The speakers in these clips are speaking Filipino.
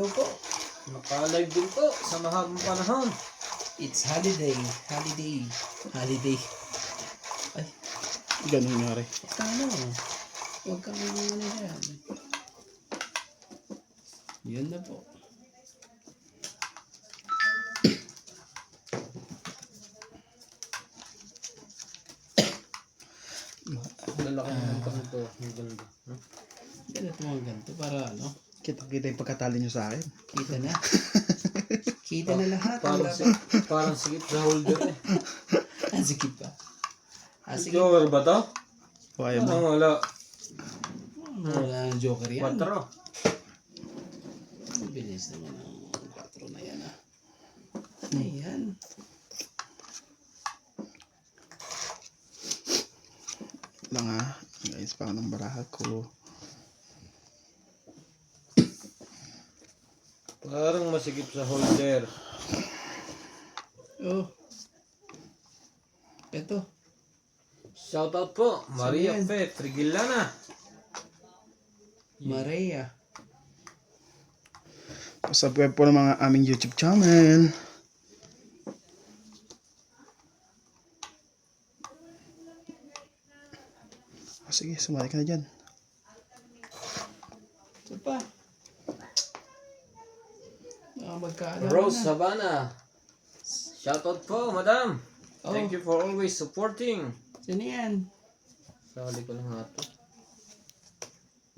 Hello po. Naka-live din po sa mahabang panahon. It's holiday. Holiday. Holiday. Ay, Ganun nga rin. ano? Huwag kang ano yan. Yun na po. Lalaki naman pa nito. Ang ganda. Ganito mga ganito para ano? Kita yung pagkatali nyo sa akin. Kita na. Kita na lahat. Parang sikip sa holder eh. Sikip pa. Sige. Joker ba to? Kaya mo. Wala. Wala ng joker yan. 4. Bilis naman ang 4 na yan ah. Ayan. Lang ha. Guys, pa ng baraha ko. Parang masikip sa holder. Oh. Ito. Shoutout po, Maria yan? Fe Frigilana. Maria. Subscribe po ng mga aming YouTube channel. Sige, sumali ka na dyan. Ito pa. Magkaalala Rose na. Savannah. Shoutout po, madam. Oh. Thank you for always supporting. Sino yan? Sali ko lang nga to.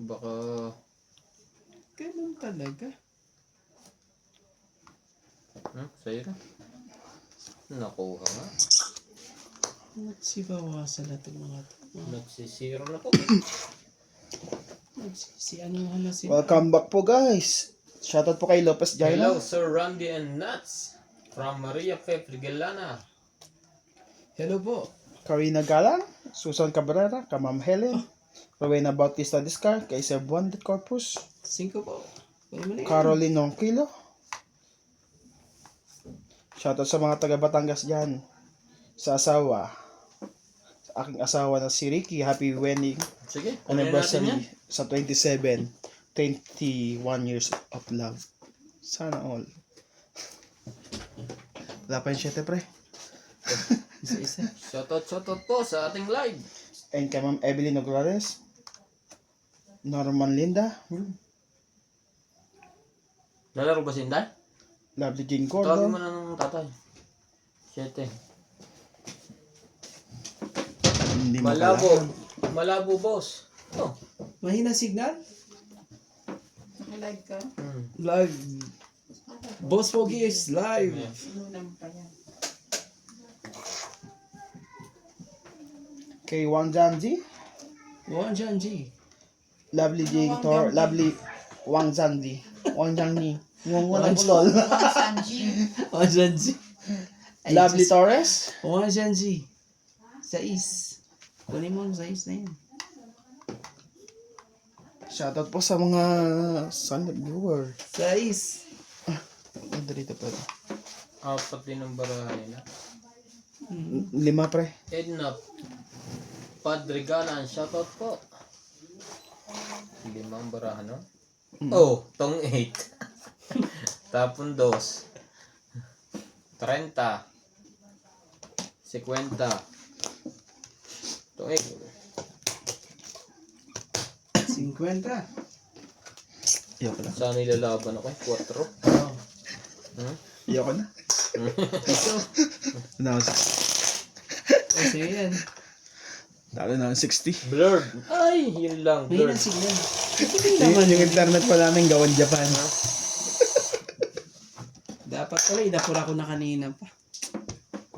Baka Ganun talaga. sa'yo na. Nakuha nga. Nagsibawasan na itong mga ito. Nagsisiro na po. Ano na si... Welcome back po guys. Shoutout po kay Lopez Hello, Jaina. Sir Randy and Nuts. From Maria Fe Frigilana. Hello po. Karina Galang, Susan Cabrera, Kamam Helen, Rowena Bautista Discar, kay Sir Juan de Corpus, 5 po. Kunin mo na yan. Caroline Nongkilo. Shoutout sa mga taga Batangas dyan. Sa asawa. Sa aking asawa na si Ricky. Happy wedding Sige, kunin natin yan. anniversary sa 21 years of love. Sana all. Wala pa yung 7 pre. Isa-isa. Shoutout po sa ating live. And kay Ma'am Evelyn Nograles, Norman Linda, Lalaro ba si Inday? Lovely Jane Tawagin mo Gordon, na ng tatay. 7. hindi mo Malabo. kailangan. Malabo, boss. Oh. Mahina signal? Live ka? Live. Boss Pogi is live. Inunan pa yan. Kay Wang Janji, Juan Janji. Lovely Jane Tor, Lovely Wang Janji, Wang Janji, Wang Lol, Sanji. Juan Janji. Lovely Torres, Juan Janji. 6. Kunin mo ang 6 na yun. shoutout po sa mga silent viewer. 6. Ganda dito pa. 4 din ang barahan nila. 5 pre. Edna Padrigalan, shoutout po. 5 ang barahan, no? Oh, tong 8. Tapon 2. 30. 50. Tong 8. 50. Iyoko na. Saan nilalaban ako? 4. Oh. Iyoko na. Ito. Now, Kasi yan. talo na 60. Blurred. Ay, yun lang. Mahina Blurred. signal. Yung internet pa namin gawan Japan. Dapat pala, inapura ko na kanina pa.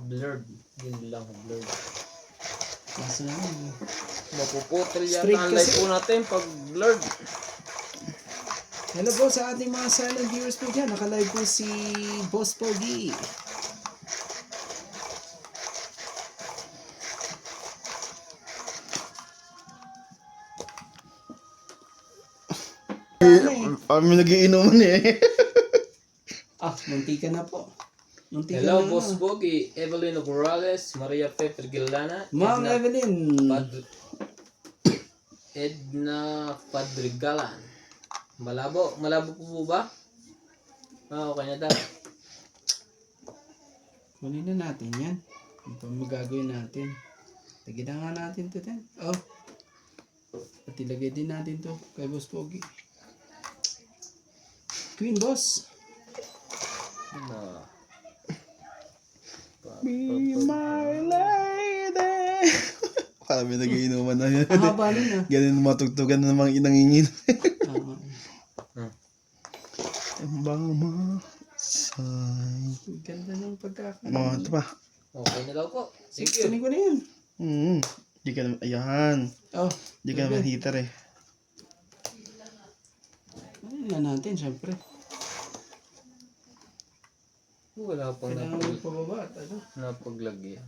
Blurred. Yun lang. Blurred. Kaso naman. Mapuputol yata Straight ang live kasi. po natin pag blurred. Hello po sa ating mga silent viewers po dyan. Nakalive po si Boss Pogi. Kami nagiinuman eh. Munti ka na po. Munti ka Hello, na. Boss Pogi, Evelyn Morales, Maria Fe Frigilana, Ma'am Evelyn. Edna Padrigalan. Malabo po ba? Okay na daw. Kunin na natin yan. Ito ang magagawin natin. Lagyan na nga natin to din. Oh. At ilagay din natin to kay Boss Pogi. Queen Boss. Ano? Be my lady. Parang may nagiinuman na yan. Ang haba nun ah. Ganun matugtugan na namang inangingin. Tama. Embang masay. Ang ganda ng pagkakaroon. Mga ito pa. Okay na daw po. Thank you. Kunin ko na yan. Di ka naman, ayan. Oh. Di ka naman heater eh. Kunin na natin syempre. Wala pang Kailangan mo pababa at ano. napaglagyan.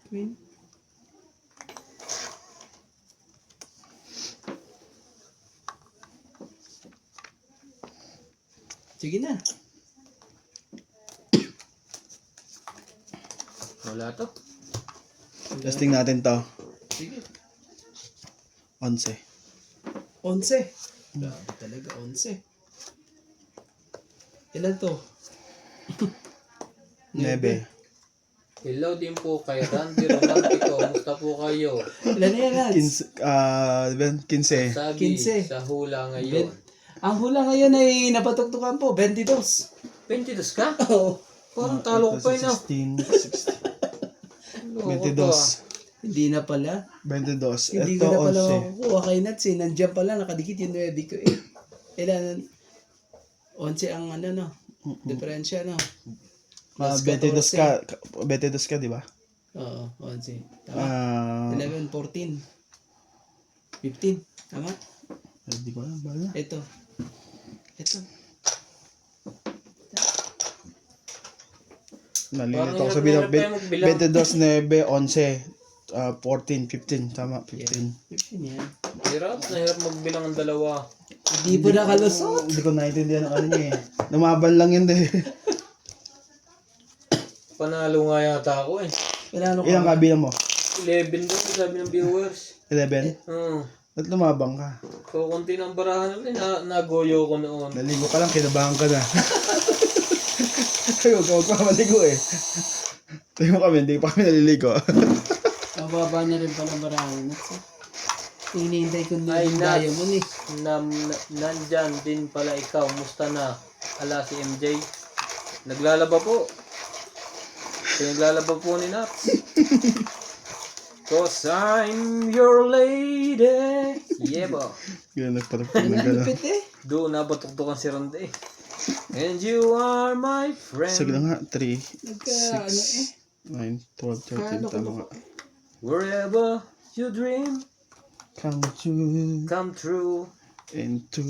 Queen. Sige na. Wala to. Testing natin to. Sige. 11. 11. Grabe talaga, 11. Ilan to? 9. Hello din po kay Randy Romantico. Musta po kayo? Ilan na yan, Lance? 15. Sabi 15. sa hula ngayon. Ang hula ngayon ay napatugtukan po, 22. 22 ka? Oo. Parang talo ko pa yun. 16. 22. Hindi na pala. 22. Hindi Ito ko na pala 11. makukuha kay Nats eh. Nandiyan pala, nakadikit yung 9 ko eh. Ilan? 11 ang ano no? Diferensya no? 22 ka. 22 ka, di ba? Oo, 11. Tama. 11, 14. 15. Tama? Hindi ko alam. Bala. Ito. Nalilito Parang ako sabihin. hirap na magbilang. 22, 9, 11. 14, 15. Tama, 15. 15 yan. Hirap na hirap magbilang ang dalawa. Hindi po nakalusot. Hindi ko naintindihan ang ano niya eh. Lumaban lang yun eh. Panalo nga yata ako eh. Wala ano Ilang ka. kabilang mo? 11 daw sabi ng viewers. 11? At lumabang ka. So, konti ng barahan namin. Nagoyo ko noon. Naligo ka lang, kinabahan ka na. Huwag ka maligo eh. Tayo mo kami, hindi pa kami naliligo. Mababa na rin pala barahan. Hinihintay ko na Ay, yung Nats. diamond eh. Nandyan din pala ikaw. Musta na? Ala si MJ. Naglalaba po. Naglalaba po ni Nats. Cause I'm your lady. Yeah ba? Ganun nagparapin ng gano'n. Lupit eh. Doon nabatuktukan si Ronde. And you are my friend. Sige lang nga, 3, Nagka ano eh. 9, 12, 13, tama nga. Wherever you dream Come to come true. into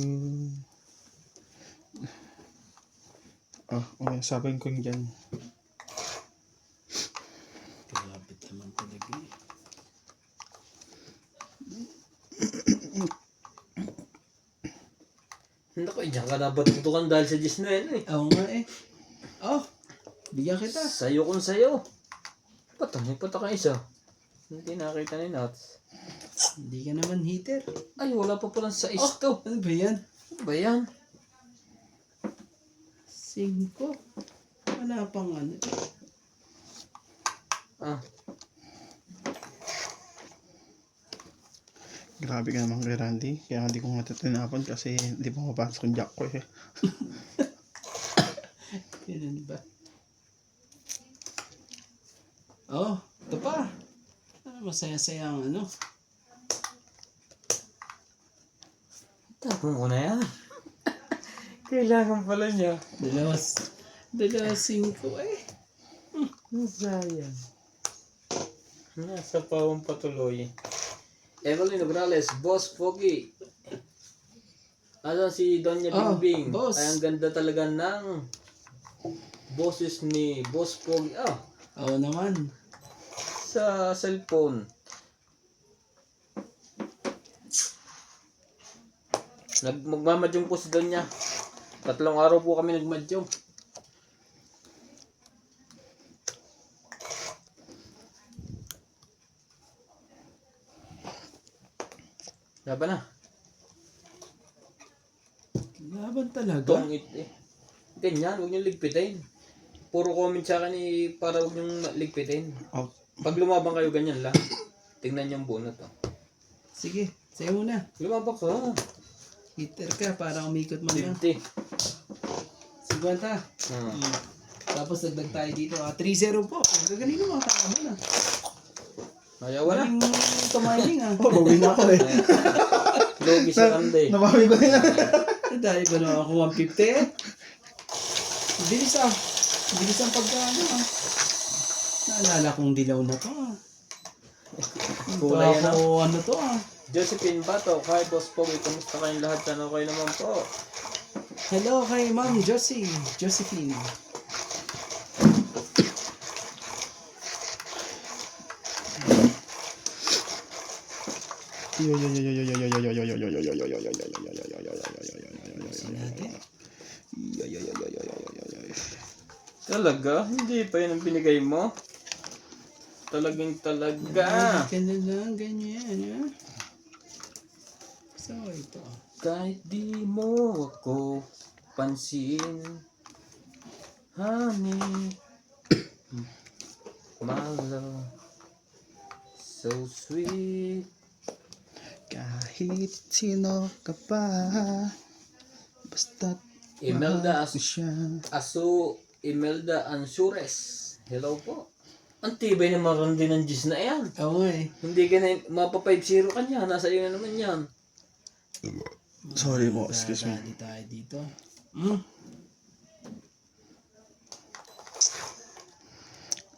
okay, sabihin ko yung dyan. Kalapit naman talaga eh. Naku, diyan ka nabatuktukan dahil sa 19 eh. Oo nga eh. Oh, bigyan kita. Sayo kung sayo. May pata ka isa. Hindi nakita ni Nats. Hindi ka naman heater. Ay, wala pa palang sa isto. Ano ba yan? Ano ba yan? 5. Wala pang ano. Ah, Grabe ka naman kay Randy. Kaya hindi ko nga tinapon kasi hindi pa mapasok yung jack ko eh. Ganun ba? Oh, ito pa. Masaya-saya ang ano. tapon ko na yan. Kailangan pala niya. Dalawa 5 eh. Sayang. Nasa pawang patuloy. Evelyn Nograles, Boss Pogi. Ano si Donya Oh, Bingbing? boss. Ay, ang ganda talaga ng boses ni Boss Pogi. Oo naman. Sa cellphone. Magmamadyong po si Donya. 3 araw po kami nagmadyong. Laban na. Laban talaga. Tongit eh. Ganyan, huwag niyong ligpitin. Puro comment sa akin eh, para huwag niyong ligpitin. Oh, Pag lumabang kayo, ganyan lang. Tingnan niyong bunot. Oh. Sige, sa'yo muna. Lumabang ka. Hitter ka para umikot man lang. 50. 50. Tapos dagdag tayo dito. 3-0 po. Gagaling mo. Tama mo na. Ayaw na. Galing tumiling bawi na ako eh. Logi sa Anday. Nabawi ko na. Dahil ba naman ako 150? Bilis Bilis ang pagkano Naalala kong dilaw na to Kulay Ito ako ano to Josephine Bato, hi Boss Pogi, kamusta kayong lahat? Sana okay naman po. Hello kay Ma'am Josephine. Talaga? Hindi pa yun ang binigay mo? Talagang talaga. Ka na lang ganyan ha. So ito Kahit di mo ako pansin, honey, my love, so sweet. Kahit sino ka pa, basta't Imelda mahal ko siya. Imelda Ansures. Hello po. Ang tibay na marandi ng G's na yan. Oo eh. Hindi ka na, mapa 5-0 ka niya. Nasa iyo na naman yan. Sorry mo, excuse me. Dadali tayo dito.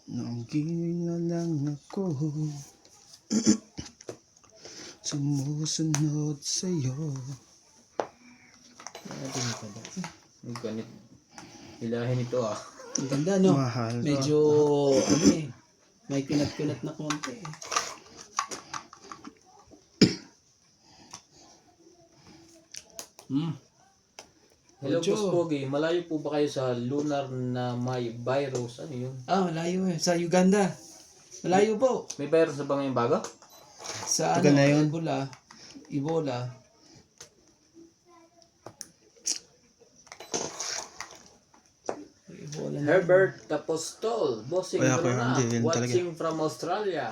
Nanggigil na lang ako sumusunod sa'yo. Natin pala. Ang ganit. Ilahin ito ah. Ang ganda no? Mahal. Medyo ano eh. May kunat-kunat na konti eh. Hello Ocho. Boss Pogi. Malayo po ba kayo sa lunar na may virus? Ano yun? Malayo eh. Sa Uganda. Malayo po. May virus na ba ngayong bago? Sa Tagal na yun. Ebola. Ebola na. Herbert Apostol. Bossing Kaya ko Bruna. hindi, yun talaga. Watching from Australia.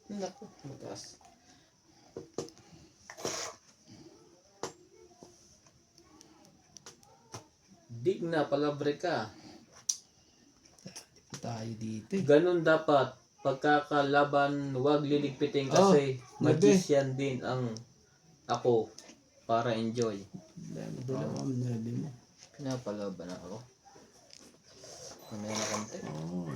Naku, mataas. Digna palabre ka. Tayo dito eh. Ganun dapat. Pagkakalaban, huwag liligpitin kasi magician din ang ako para enjoy. Dalawa minabi mo. Pinapalaban ako. Mamaya na konti. Oh.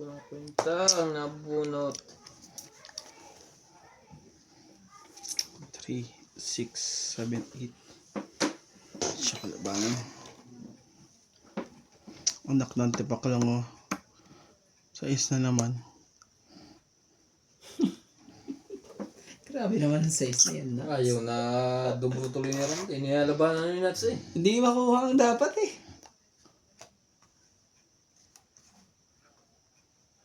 Walang kwenta ang nabunot. 3, 6, 7, 8. Siya kalabanan. Anak ng tipak lang oh. Sa na naman. Grabe naman ang size na yan. No? Ayaw na dubro tuloy na rin. Inihalabanan ni Nats eh. Hindi makuha ang dapat eh.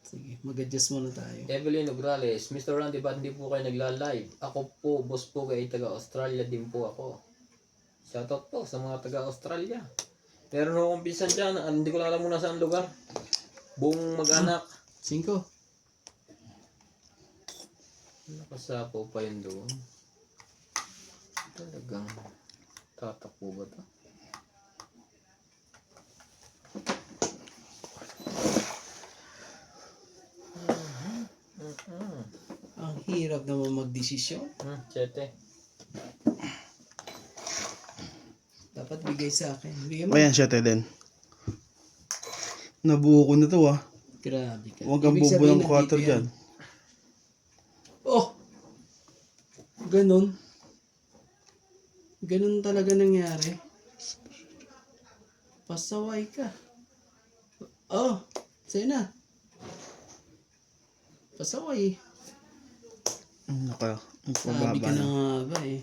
Sige, mag-adjust muna tayo. Evelyn Ograles, Mr. Randy, ba't hindi po kayo nagla-live? Ako po, boss po kayo, taga-Australia din po ako. Shoutout po sa mga taga-Australia. Meron akong pinsan dyan, hindi ko lang alam muna saan lugar. Buong mag-anak. 5. Nakasapaw pa yun doon. Talagang tatakbo ba ito? Ang hirap naman magdesisyon. 7. Dapat bigay sa akin. Bigay mo. Ayan siya, din. Nabuo ko na to ah. Grabe ka. Huwag kang Ibig bubo sabihin, ng 4 nandito dyan. yan. Oh! Ganun. Ganun talaga nangyari. Pasaway ka. Oh! Sa'yo na. Pasaway. Naka, Sabi nagpababa ka na na. nga ba eh.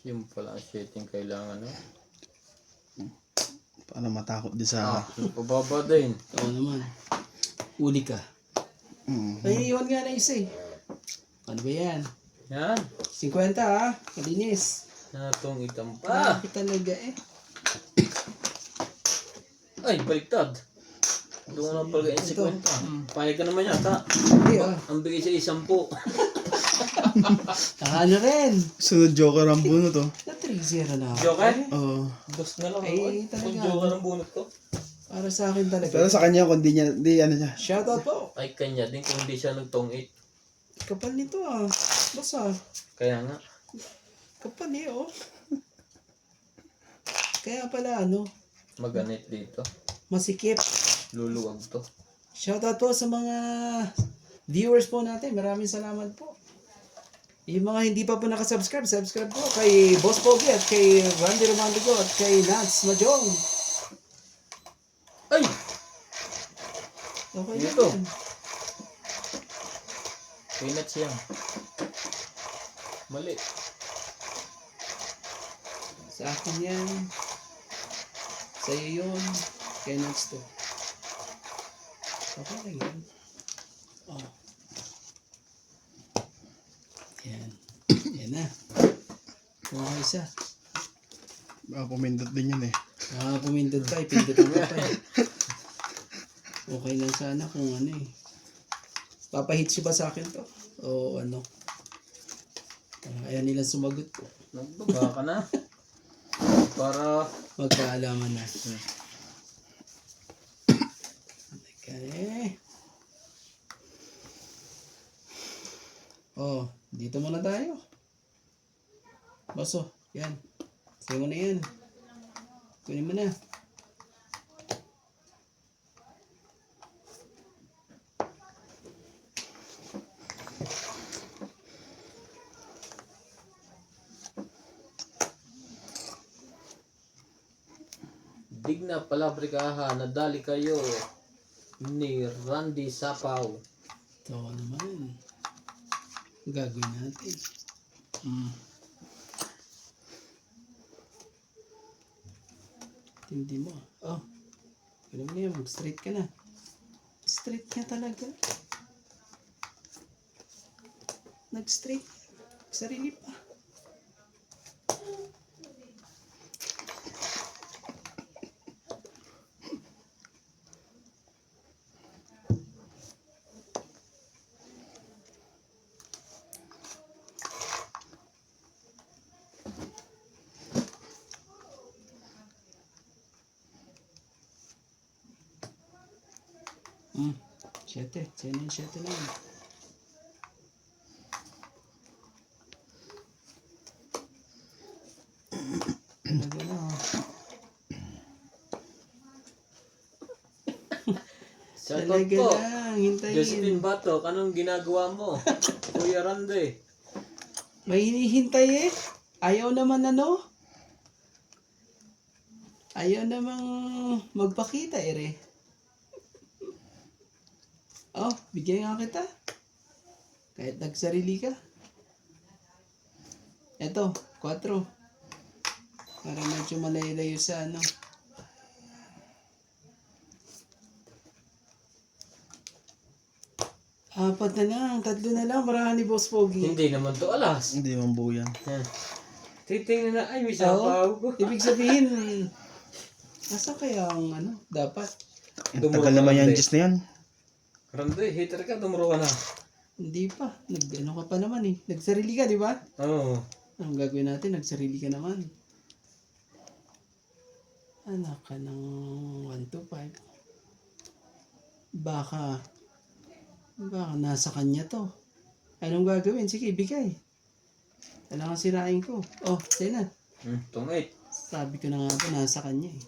Yung pala ang shitting kailangan, no? Para matakot din sa... Yung pababa din. Oo naman. Uli ka. Ay, iwan nga na isa eh. Ano ba yan? Yan. 50 ha? Malinis. Natong itam pa. Bakit talaga eh? Ay, baliktad. Doon na pala yung 50. Payag ka naman yata. Hindi ah. Ang bigay siya 10. Ano rin? Sunod joker ang bunot oh. Na 3-0 na ako. Joker? Oo. Dos na lang. Ay, Ay, talaga. kung joker ang bunot ko. Para sa akin talaga. Pero sa kanya, kung di niya, di ano niya. Shoutout po. Ay, kanya din kung hindi siya nagtong 8. Kapal nito ah. Basta. Kaya nga. Kapal eh oh. Kaya pala ano, Maganit dito. masikip. Luluwag to. Shoutout po sa mga viewers po natin. Maraming salamat po. Yung mga hindi pa po nakasubscribe, subscribe po kay Boss Pogi at kay Randy Romantico at kay Nats Majong. Ay! Okay Dito. yan. Pinat siya. Mali. Sa akin yan. Sa'yo yun. Kay Nats to. Okay lang yan. Oh. Yan. Yan na. Kung isa. Pumindot din yan eh. Pumindot ka, ipindutin ka pa eh. Okay lang sana kung ano eh. Papahits ba sa akin to? O ano? Ayaw nilang sumagot ko. Nagbaba ka na. Para... Magkaalaman na. Okay. Oh, dito muna tayo. Baso, yan. Sa'yo mo na yan. Kunin mo na. Digna palabrikaha, nadali kayo ni Randy Sapaw. Ito naman. Gagawin natin. Hindi mo. Oh. Ganun mo yan. Mag-straight ka na. Straight ka talaga. Nag-straight. Sarili pa. Siyete. Sino yung siyete na yun? Talaga na. Shoutout Talaga po. lang. Hintayin. Josephine Batok, anong ginagawa mo? Kuya Randy. May hinihintay eh. Ayaw naman ano. Ayaw namang magpakita eh. Oh, bigyan nga kita. Kahit nagsarili ka. Eto, 4. Para medyo malayo-layo sa ano. Apat na lang, 3 na lang. Marami ni Boss Pogi. Hindi naman to alas. Hindi man buo yan. Yan. Titingnan na, ay may Oo. sapaw ko. Ibig sabihin, nasa kaya ang ano, dapat. Ang tagal naman yan, Jess na yan. Randy, hater ka, tumuro ka na. Hindi pa. Ano ka pa naman eh. Nagsarili ka, di ba? Oo. Anong gagawin natin? Nagsarili ka naman. Anak ka ng 1 to 5. Baka nasa kanya to. Anong gagawin? Sige, bigay. Kailangan sirain ko. Oh, sa'yo na. Tungit. Sabi ko na nga ba, nasa kanya eh.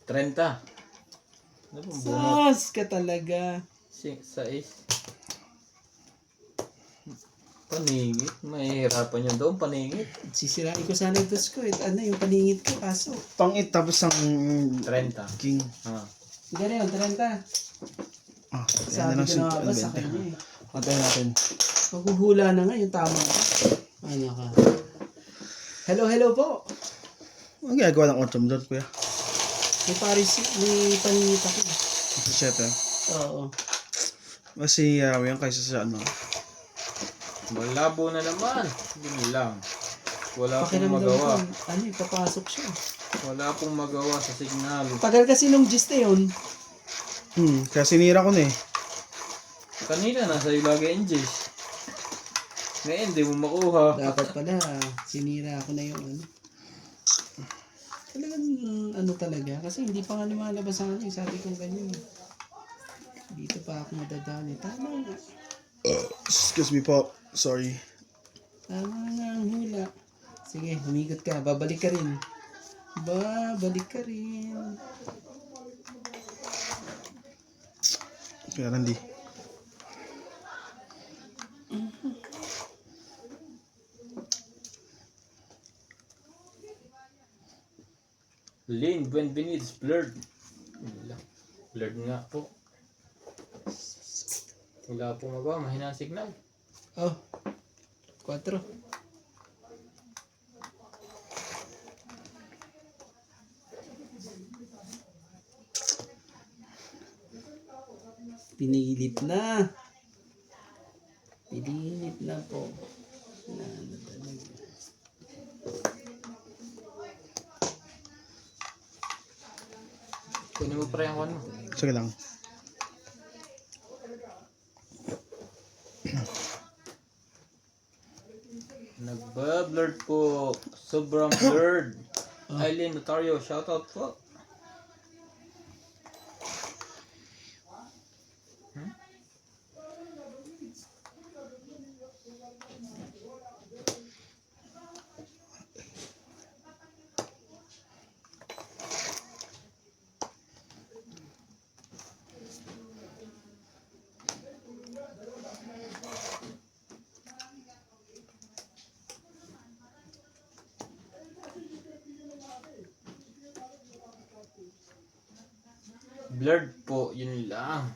30. Ano pong bunot? Sus ka talaga. 6. Paningit. Mahihirapan yun doon, paningit. Sisirain ko sana yung dos ko. Ano yung paningit ko, kaso. Pang-it tapos ang 30. king. Ah. Gano'n, 30. Ah, Sabi ko na nga ba sa kanya eh. Patayin natin. Maghuhula na nga yung tama. Ano ka? Hello po. Ang ginagawa ng autumn doon, kuya? May Paris, may paningit ako. Sa chef, eh. Oo. Mas hihiraw yan kaysa sa ano. Malabo na naman. Yun lang. Wala pong Pakiramdam ko, magawa. papasok siya. Wala pong magawa sa signal. Tagal kasi nung gist na yun. Kaya sinira ko na eh. Kanina nasa iyo lagi ang Jace. Ngayon, di mo makuha. Dapat pala, sinira ko na yung ano. Talagang ano talaga. Kasi hindi pa nga lumalabas ang ano. Sabi kong ganyan. Dito pa ako madadali. Tama nga. Excuse me po. Sorry. Tama nga ang hula. Sige, humigot ka. Babalik ka rin. Babalik ka rin. Kaya Randy. Lane, Benvenides, blurred. Wala. Blurred nga po. Wala pong magawa. Mahina ang signal. Oh. 4. Pinilit na. Pinilit na po. Na ano talaga. Kunin mo pre ang ano. Sige lang. Nagba-blurred po. Sobrang blurred. Eileen Notario, shoutout po. Blurred po, yun lang.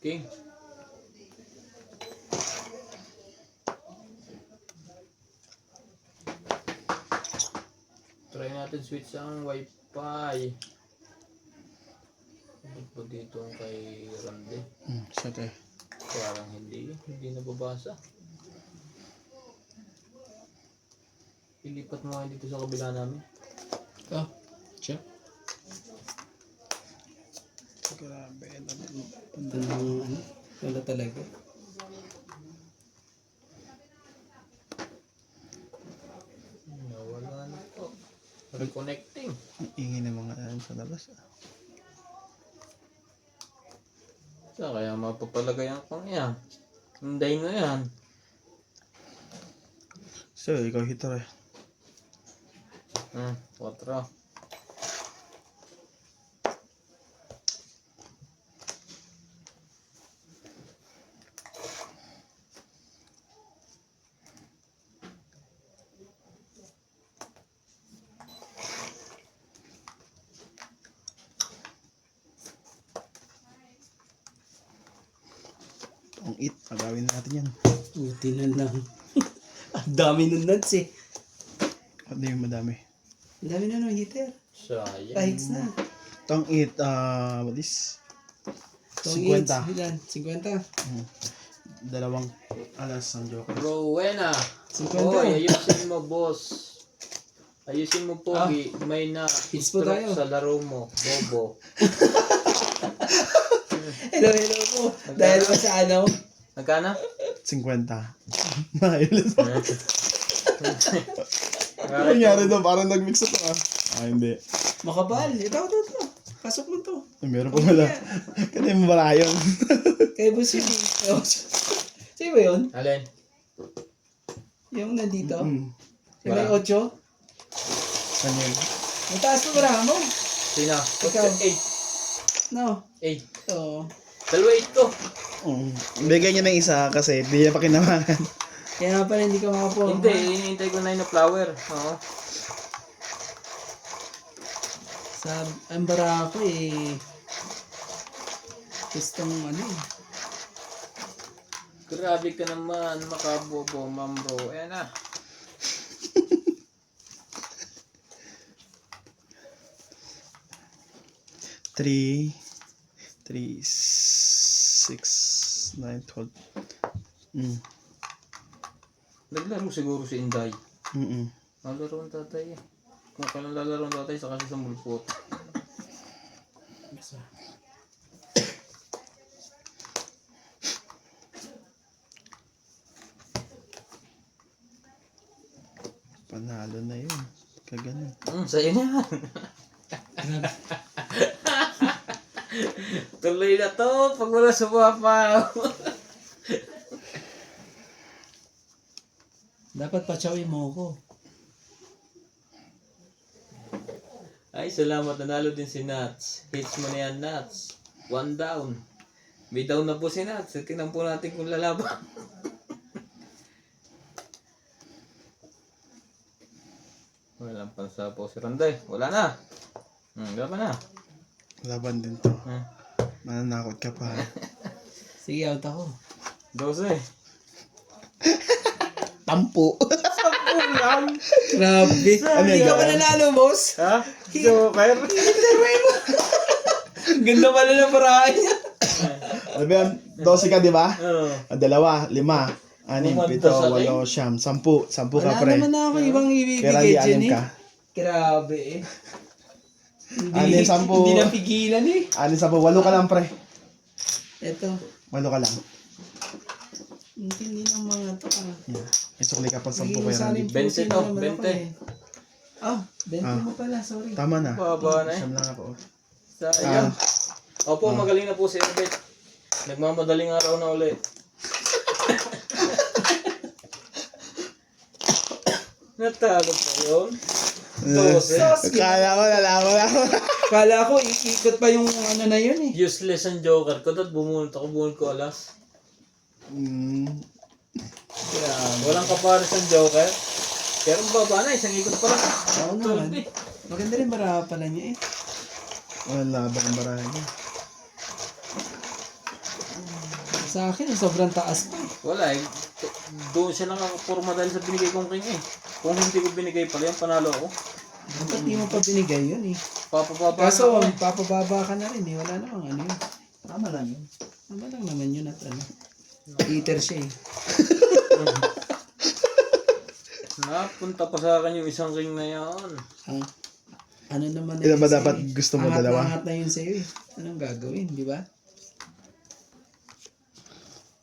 Okay. Try natin switch ang wifi. Ano po dito kay Randy? Sige. Parang hindi nababasa. Ilipat mo nga dito sa kabila namin. Oh. Check. Grabe. Punta ng ano. Wala talaga. Nawala na po. Reconnecting. Ang ingay ng mga ano sa labas. Sa kaya mapapalagay ang pang yan. Hinday mo yan. So, ikaw hito eh. 4. Ang it. Agawin natin yan. Buti na lang. Ang dami ng nuts eh. Ano yung madami? Ang dami na ng heater. Sayang. Kahits na. Tong it, what is? Itong 50. Ilan? 50? Dalawang alas ang joker. Rowena. 50. Hoy, ayusin mo, boss. Ayusin mo, Pogi. May na Hits po tayo. sa laro mo. Bobo. Hello po. Dahil ba sa ano? Nagkana? 50. Mahilas. Ano nangyari doon? Parang nag-mix ito ah. Hindi. Makabal. Ito. Pasok mo to. Meron pa wala. Kaya mo ba yun? Kay Boss yun. Sa'yo ba yun? Alin? Yung nandito? Yung Wala. may 8? Ano yun? Mataas mo ba mo? Sino? Ikaw. 8. No. 8. Oo. Dalawa 8 to. Bigay niya ng isa kasi hindi niya pa kinamahan. Kaya nga pala hindi ka makapuha. Hindi, hinihintay ko na yun na flower. Oo. Sa ang bara ko eh. Gustong ano eh. Grabe ka naman, makabobo, ma'am bro. Ayan na. Three, 6, 9, 12. Naglaro siguro si Inday. Mm. Malaro ang tatay eh. Kung kailan lalaro ang tatay sa kasi sa mulpot. Panalo na yun. Kaganon. Sa'yo na yan. Tuloy na to pag wala sumapaw. Dapat patsawin mo ko. Ay, salamat. Nanalo din si Nats. Hits mo na yan, Nats. 1 down. May down na po si Nats. Tingnan po natin kung lalaban. Walang pansapaw si Randay. Wala na. Laban na. Laban din to. Hmm. Mananakot ka pa. Sige, out ako. 12. Tampo. Grabe. Ano Hindi yan? ka pa nanalo, boss. Ha? Joker? Ang ganda pala ng paraan niya. Ano ba yan? 12 ka, di ba? Oo. 2, 5, 6, 7, 8, 9, 10. 10 ka, Wala pre. naman ako ibang ibibigay Kaya di dyan 6 eh. ka. Grabe eh. Ano yung 10? Hindi napigilan eh. 6, 8 ka lang, pre. Eto. 8 ka lang. Hindi ng mga to ah. Yeah. Isukli ka pa 10 Naging kaya saling Randy. 20 pusin to, naman ako 20. eh. Ah, 20 mo pala, sorry. Tama na. Baba na eh. Siyam lang ako. Sayang. Opo, magaling na po si Erbet. Nagmamadaling araw na ulit. Natalo pa yun. 12. Kala ko, nalaman ako. Kala ko, ikot pa yung ano na yun eh. Useless ang joker ko. Dahil bumunot ko alas. Walang kapares ang joker. Pero baba na, isang ikot pa lang. Oo naman. 12 eh. Maganda rin bara pala niya eh. Wala ba ang barahan niya? Sa akin, sobrang taas pa eh. Wala eh. Doon siya nakakaporma dahil sa binigay kong king eh. Kung hindi ko binigay pala yan, panalo ako. Dapat di mo pa binigay yun eh. Papababa Kaso, na ako eh. papababa ka na rin eh. Wala namang ano yun. Tama lang yun. Tama lang naman yun at ano. Eater siya eh. Napunta pa sa akin yung isang king na yan. Ang, ano naman na Ilan ba yun dapat sa'yo eh. gusto mo, dalawa? Angat na yun sa'yo eh. Anong gagawin, di ba?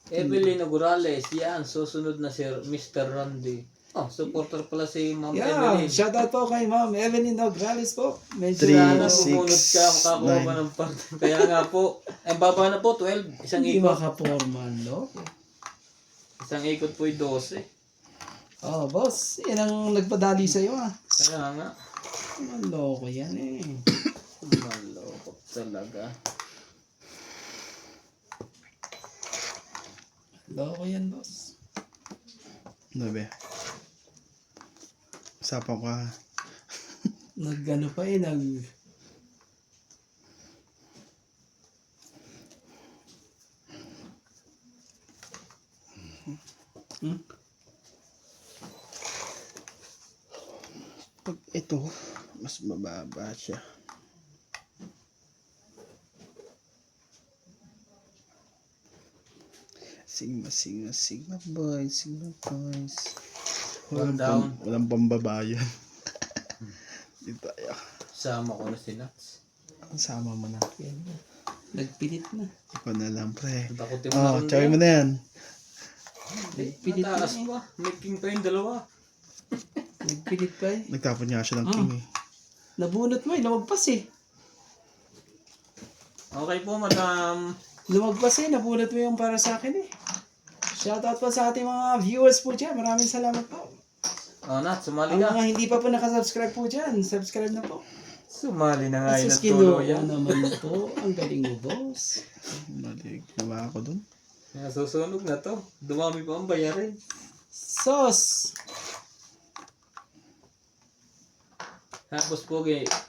Evelyn Agurales, yan, susunod na si Mr. Randy. Oh, supporter pala si Ma'am Yeah, Evelyn. shoutout po kay Ma'am Evelyn Nograles po. Medyo Three, Sana six, bumunod ka, makakuha ka ng part. Kaya nga po, ang baba na po, 12. Isang hindi ikot. makaporman, no? Isang ikot po yung 12. Oh, boss. Yan ang nagpadali sa'yo ah. Kaya nga, Maloko yan eh. malokot talaga. Loko yan, boss. Ano ba? Usapan ko ha. Nag-ano pa eh, Pag ito, mas mababa siya. Sigma boys. One down. Walang pambabayan. Dito tayo. Sama ko na si Nats. Sama mo na. Yan. Nagpilit na. Ikaw na lang, pre. Takutin mo Oh, na rin tsawin mo na yan. Nagpilit na Mataas eh. pa. May king pa yung dalawa. Nagpilit pa eh. Nagtapon niya siya ng king eh. Nabunot mo eh, lumagpas eh. Okay po, madam. Lumagpas eh, nabunot mo yung para sa akin eh. Shoutout po sa ating mga viewers po dyan. Maraming salamat po. Oh, Nats, sumali Ang ka. mga hindi pa po nakasubscribe po dyan, subscribe na po. Sumali na nga yun Asus at tulo Kilo yan. naman po. Ang galing mo, boss. Malig naman ako dun. Nasusunog na to. Dumami pa ang bayarin. Sos! Tapos po,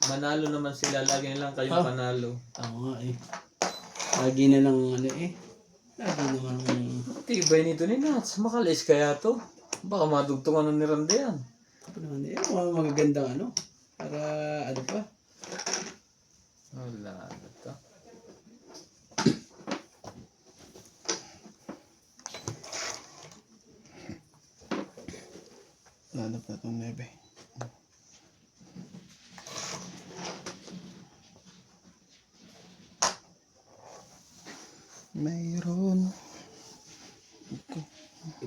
manalo naman sila. Lagi nilang kayong Ah. panalo. Ako nga eh. Lagi na lang ano eh. Lagi naman, Tibay nito ni Nats. Makalis kaya to. Baka madugtungan ni Randy yan. ano naman, mga magagandang ano. Para, ano pa. Wala na to. Lalap na itong nebe. Mayroon.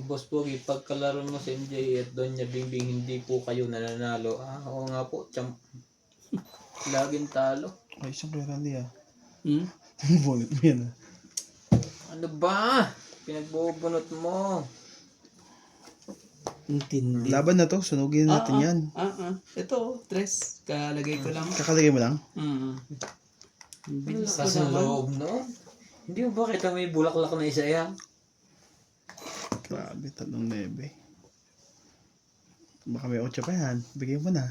Boss Pogi, pagkalaro mo sa MJ at Donya Bingbing, hindi po kayo nananalo. Ah, oo nga po. Laging talo. Ay, isang kaya Randy ah. Hmm? Bunot mo yan ah. Ano ba? Pinagbubunot mo. Intindi. Laban na to, sunugin natin yan. Ito, tres. Kalagay ko lang. Kakalagay mo lang? Bilis ko Sa naman. loob, no? Hindi mo ba kita may bulaklak na isa yan? Grabe, 3-9. Baka may 8 pa yan. Bigyan mo na.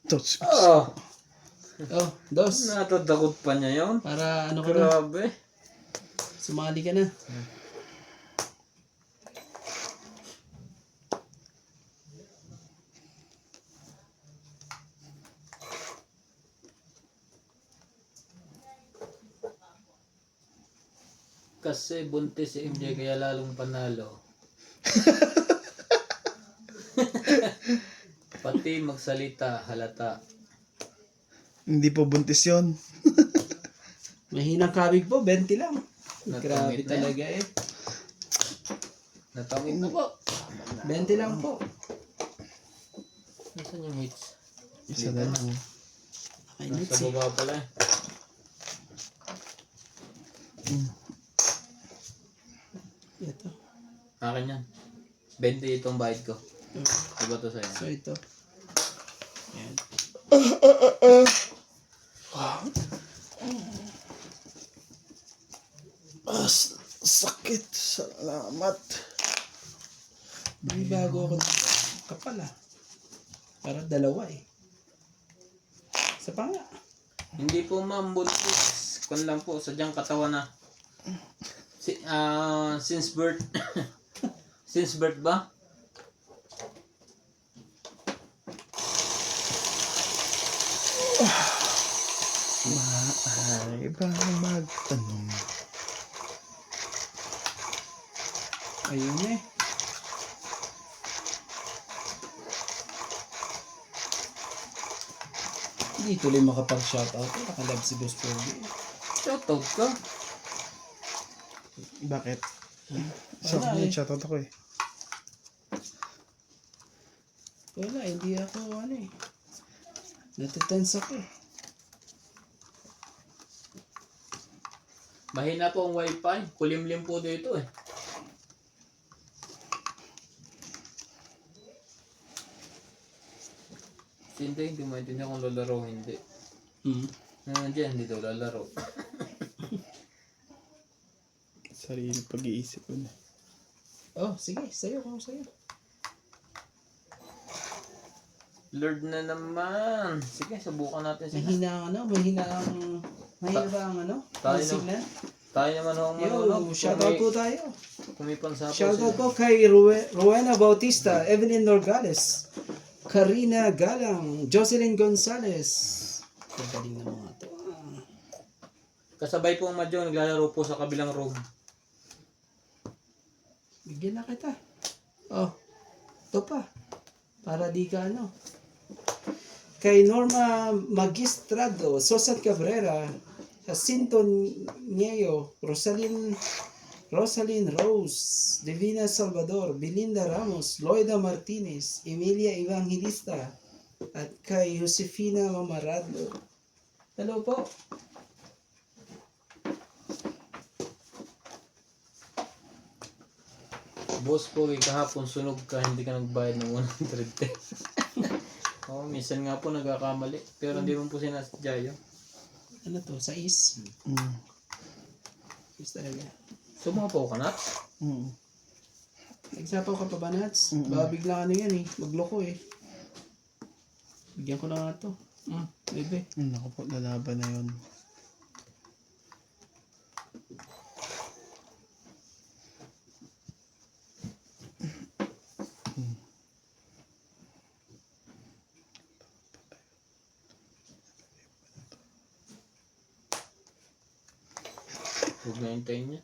Tots. Oh, Oh, dos. natadakot pa niya yun. Para ano ka na, Grabe. sumali ka na. Kasi buntis si MJ kaya lalong panalo. Pati magsalita halata. Hindi po buntis yon. Mahinang kabig po, 20 lang. Grabe Natungit na talaga eh. Natangin mo po. 20 lang po. Nasaan yung hits? Isa na lang. Okay, Nasa let's see. baba pala eh. Ito. Akin yan. 20 itong bayad ko. Iba to sa'yo. So ito. Ayan. Sakit. Salamat. May bago ako dito. Kapal ah. Para dalawa eh. Isa pa nga. Hindi po ma'am buntis. Kun lang po, sadyang katawan na. Since birth. Since birth ba? Maaari bang magtanong? Ayun eh. Hindi tuloy makapag-shoutout. Nakalab si Boss Pogi. Shoutout ka. Bakit? So, Wala eh. shoutout ako eh. Wala, hindi ako ano eh. Natitense ako eh. Mahina po ang wifi. Kulimlim po dito eh. Hindi maintindihan kung lalaro o hindi. Diyan, hindi daw lalaro. Sarili pag-iisip ko na. Oh, sige. Sa'yo, kung sa'yo. Lord na naman. Sige, subukan natin sila. Mahina ang ano, mahina ba ang ano? Tayo Ang no. signal? Tayo naman ho ang manunod. Yo, shoutout po tayo. Kumipansa po Shoutout sila. po kay Rowena Bautista, Evelyn Norgales, Karina Galang, Jocelyn Gonzalez. Pagaling na mga to. Kasabay po ang Madyo, naglalaro po sa kabilang room. Bigyan na kita. Oh, ito pa. Para di ka ano. Kay Norma Magistrado, Susan Cabrera, Jacinto Nieo, Rosalyn Rose, Divina Salvador, Belinda Ramos, Loida Martinez, Emilia Evangelista, at kay Josefina Mamaradlo. Hello po. Boss po, kahapon sunog ka, hindi ka nagbayad ng 110. Oo, minsan nga po nagkakamali. Pero hindi rin po sinasadya yun. Ano to? Sa is? Is talaga. Sumapaw ka na? Nagsapaw ka pa ba, Nats? Baka bigla ano yan eh. Magloko eh. Bigyan ko na nga to. Bebe. Naku po, lalaban na yun. Huwag na hintayin niya.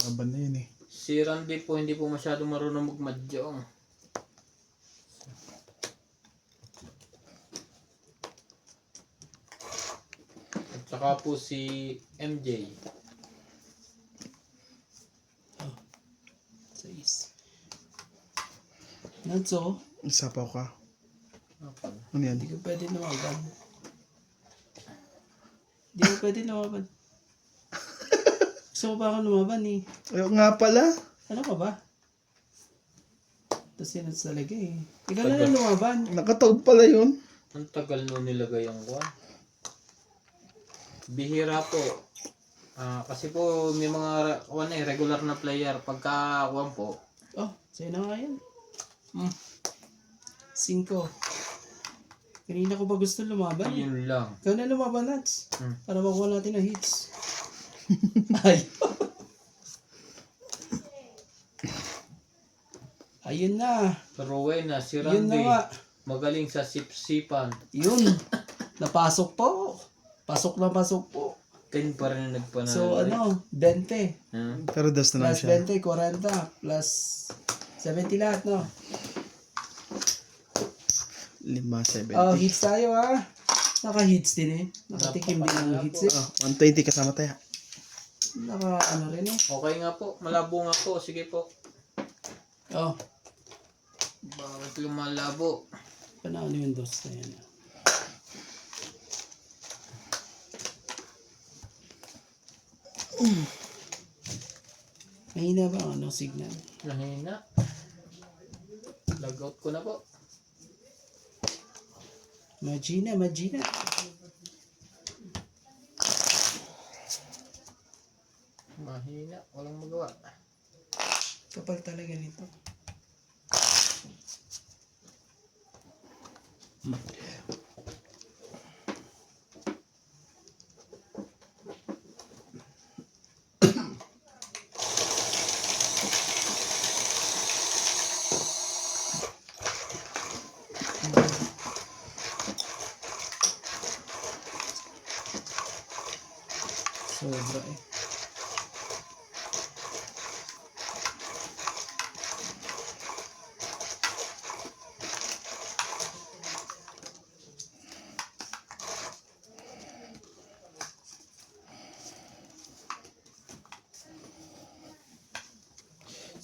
Laban na yun eh. Si Randy po hindi po masyado marunong magmadyong. At saka po si MJ. 6. Nanso, Sapaw ka. Okay. Ano yan? hindi ka pwede lumaban. Hindi ka pwede lumaban. Gusto ko pa ako lumaban eh. Ayaw nga pala. Ano ka ba? Tapos yan talaga eh. Ikaw na lang lumaban. Nakataob pala yun. Ang tagal nun nilagay ang kuwan. Bihira po. Kasi po may mga kuwan eh, regular na player. Pagka kuwan po, Oh, sa'yo na nga yan. 5. Kanina ko ba gusto lumaban eh. yun lang. Ikaw na lumaban, Nats. Hmm. Para makuha natin ang hits. Ay. Ayun na. Rowena, si Yun na Randy, nga. magaling sa sipsipan. Yun. Napasok po. Pasok na pasok po. 10 pa rin ang nagpanalo. So ano, 20. Pero das na lang Plus siya. 20, 40. Plus 70 lahat, no? 5, 70. Oh, hits tayo ha. Naka-hits din eh. Nakatikim din ng hits eh. 120 kasama tayo. Naka ano rin eh. Okay nga po, malabo nga po. Sige po. Oh, Bakit lumalabo? panalo yung dos na yan. Mahina ba ang ano, signal? Nahina. Logout ko na po. Magina, magina. Mahina, walang magawa. Kapal talaga nito. Sobra eh.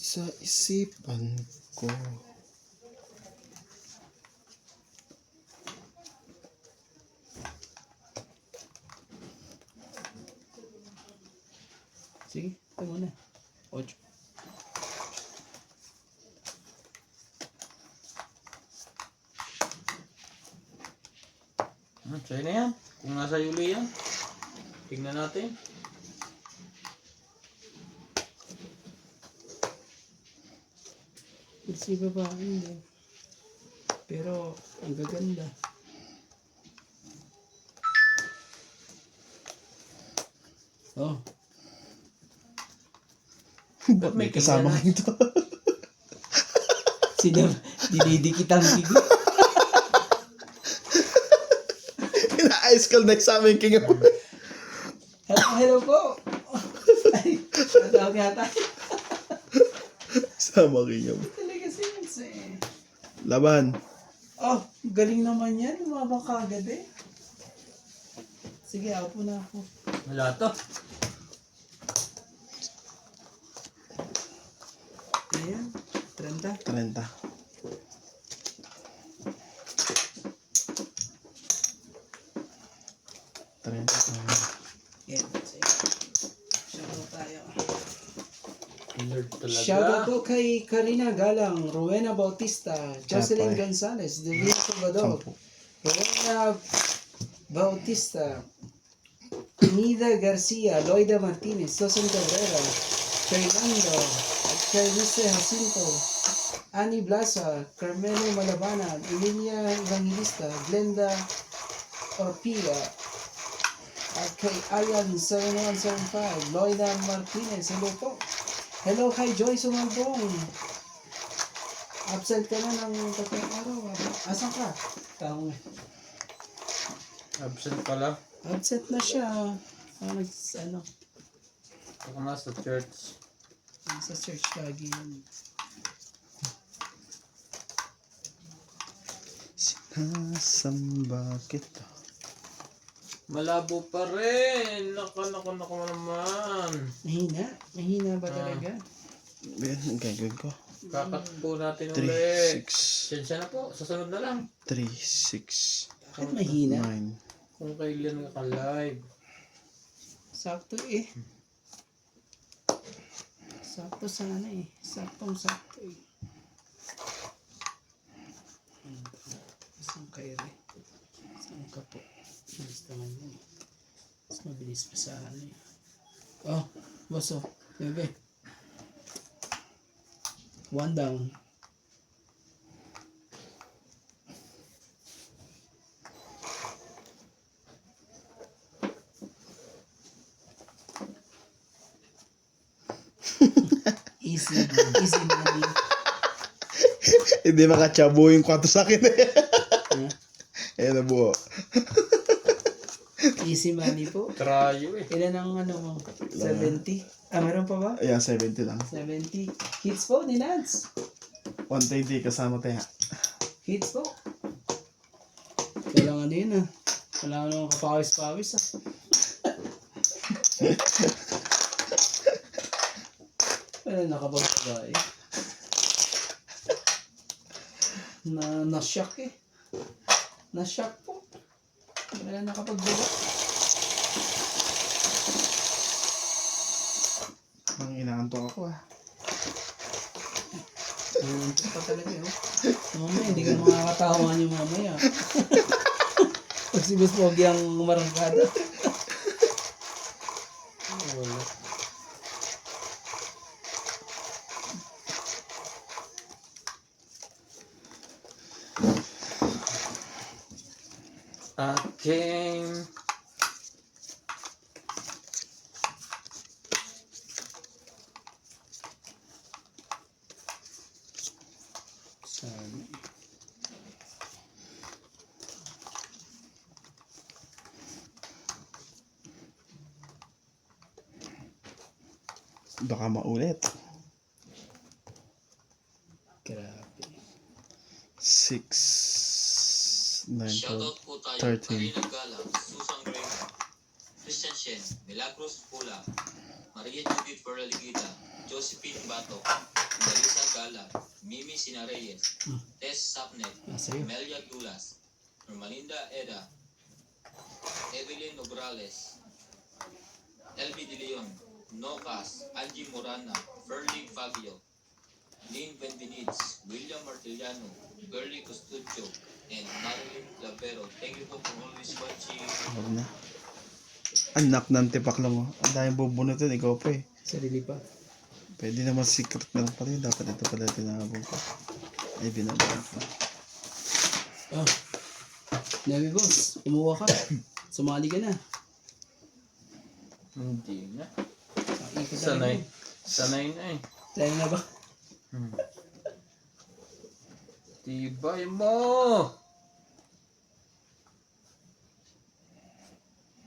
Sa isipan ko. Sige, ito muna. 8. Sa'yo na yan. Kung nasa Yuli yan. Tingnan natin. Si babae hindi. Pero, ang gaganda. Oh, Ba't may kasama kayo ito? sino dinidikit ang bigo. Ina-ice cold next sa amin, King. Hello, hello po. Ay, tawag yata. Sama King. Talaga sense eh. Laban. Oh, galing naman yan. Lumabang kagad eh. Sige, apo na ako. Wala to. Ayan, 30. 30. Yan, sige. Shoutout tayo. Nerd talaga. Shoutout po kay Karina Galang, Rowena Bautista, Jocelyn Chapay. Gonzalez, Devin Salvador, Rowena Bautista, Nida Garcia, Loida Martinez, Susan Cabrera, Fernando, at kay Luis Jacinto, Annie Blasa, Carmelo Malabanan, Emilia Evangelista, Glenda Orpia, at kay Alan 7175, Loida Martinez, hello po. Hello kay Joy Sumambong. Absent ka na ng 3 araw. Asan ka? Tao nga. Absent pala. Absent na siya. Ano, Ako nasa church. sa search lagi yun. Sinasamba kita. Malabo pa rin. Nako naman. Mahina ba talaga? Ayan, ang gagawin ko. Kakat po natin 3, ulit. 6, Sensya na po. Susunod na lang. 3, 6, Bakit mahina? 9. Kung kailan ka live. Sakto eh. Sakto sana eh. Sakto eh. Isang kaire. Saan ka po? Bilis naman yun eh. Mas mabilis pa sa ano eh. Oh, boss oh. Bebe. One down. Easy money. Hindi makatsabo yung kwarto sa akin. Ha? Ayan na buo. Easy money po. Trayo eh. Ilan ang ano mo? 70? Ah, meron pa ba? Ayan, 70 lang. 70. Hits po, ni Nance. 120 kasama tayo. Hits po. Kailangan yun ah. Kailangan naman kapawis-pawis ah. Wala nakapagpagay. Na-shock eh. Na-shock po. Wala nakapagbaga. Ang inaantok ako ah. Ito pa talaga oh. Mamaya, hindi ka makakatawan yung mamaya. Pag si Boss Pogi ang marangkada. Wala. Aking Sana. Baka maulit. Grabe. 6, 9, Shoutout po tayo 13. kay Nagala, Susan Graham, Christian Shen, Milagros Pula, Maria Judith Ferraligita, Josephine Bato, Melissa Gala, Mimi Sinareyes, Tess Sapnet, Nasa'yo. Melia Dulas, Hermalinda Eda, Evelyn Nograles, LB De Leon, Nocas, Angie Morana, Ferling Fabio, Lynn Benvenides, William Martiliano, Girly Custudio, and Marilyn Clavero. Thank you po for always watching. Huwag na. Anak ng tipak lang mo. Ang daming bubunutin, ikaw pa eh. Sarili pa. Pwede naman secret na lang pala yun. Dapat ito pala tinabong ko. Ay, binabang ko. Oh. Nabi boss, kumuha ka. Sumali ka na. hindi na. Ikot na Sanay. rin. Sanay na eh. Tayo na ba? Tibay mo!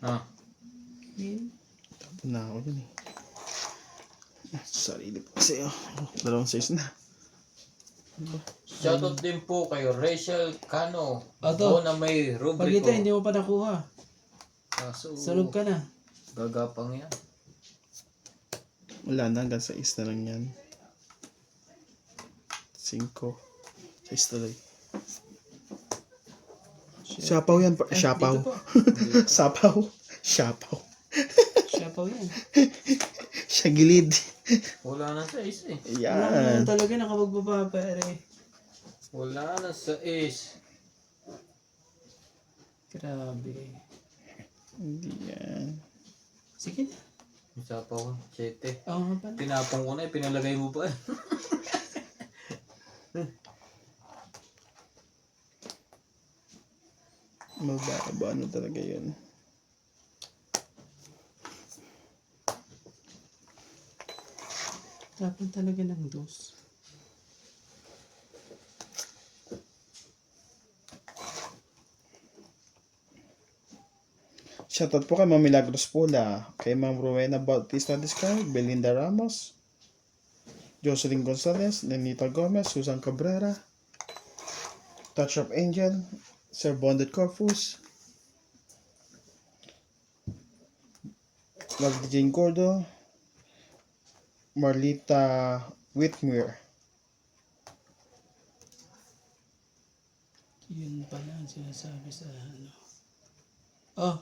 Ah, Tapos na ako dun eh. Sarili pa kasi oh. 2 size na. shoutout din po kay Rachel Cano. Ato. Ako na may Pag rubriko. ito, hindi mo pa nakuha. Kaso, Sunog ka na. gagapang yan. Wala na, hanggang 6 na lang yan. 5. 6 tuloy. Siapaw yan. Siapaw. Dito po. Sapaw. Siapaw. Siya pa yan. Siya gilid. Wala na sa is eh. Wala ka naman Yan. talaga nakapagbaba pare. Wala na sa is. Grabe. Hindi yan. Sige na. Isa pa ko. 7. Oo nga pala. Pinapong ko na eh. Pinalagay mo pa eh. Mababa ano talaga yun. Tapon talaga ng dos. Shoutout po kay Ma'am Milagros Pula, kay Ma'am Rowena Bautista Descar, Belinda Ramos, Jocelyn Gonzalez, Lenita Gomez, Susan Cabrera, Touch of Angel, Sir Bonded Corpus, Love Jane Gordo, Marlita Whitmere. Yun pala ang sinasabi sa ano. Oh!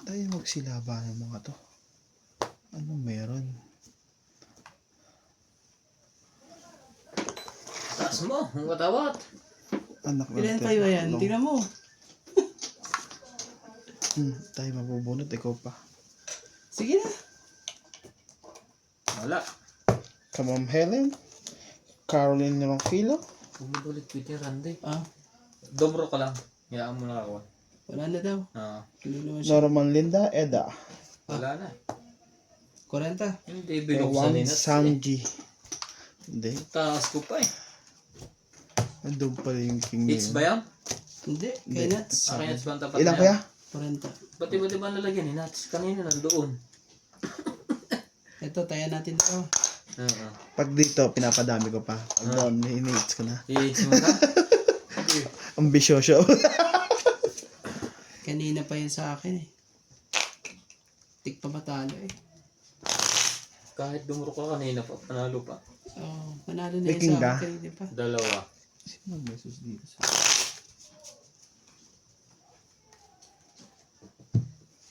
Tayo magsilaba ng mga to. Ano meron? Taas mo, ang watawat. Anak ng Ilan pa yun yan? Teklong. Tingnan mo. Tayo mabubunot, ikaw pa. Sige na. Wala. Ka Ma'am Helen, Caroline Ronquillo, Bumudulit Peter Randy. Ah, Dobro ka lang. Hayaan mo na ako. wala na daw. Ah, Hindi naman siya. Norman Linda Eda, wala na. 40. Hindi Ewan binuksan ni Nats. Samji. Hindi, Taas ko pa eh. nandun pala yung king Hits ba yan? Hindi, kay Nats. Akin at bang tapat Ilan na kaya? 40. Ba't iba ba nalagyan ni Nats? Kanina nandoon. Ito, tayo natin ito. Oo. Pag dito, pinapadami ko pa. Pag doon, hiniits ko na. Hits mo ka? Ambisyoso. Kanina pa yun sa akin eh. Tik pa matalo eh. Kahit dumuro ka kanina pa, panalo pa. Oh, manalo na May yun king sa ka? akin kanina pa. Dalawa. Sino message dito?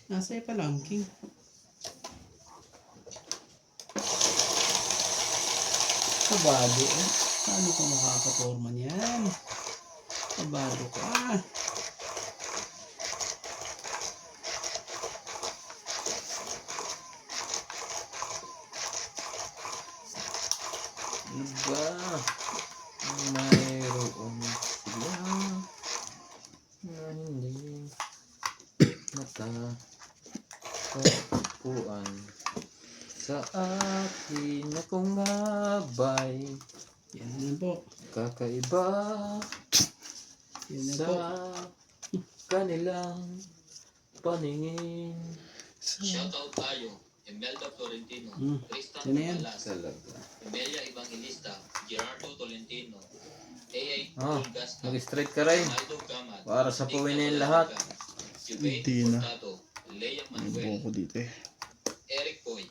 Nasa pa lang, king. Kabado eh. Paano ka makakaporma niyan? Kabado ka. Diba? Mayroon sila na hindi matatapuan sa akin na kung ngabay Yan na po. kakaiba Yan na sa po. kanilang paningin. Shoutout tayo. Imelda Florentino, Tristan Sino yan? Malas, Talaga. Emelia Evangelista, Gerardo Tolentino, A.I. Ah, Tulgasta, mag-straight ka rin. Ronaldo Gamat, Para sa Nick puwinin Natalaga, lahat. Juvain Hindi na. Furtado, Lea Ang Manuel, buo ko dito eh. Eric Boy,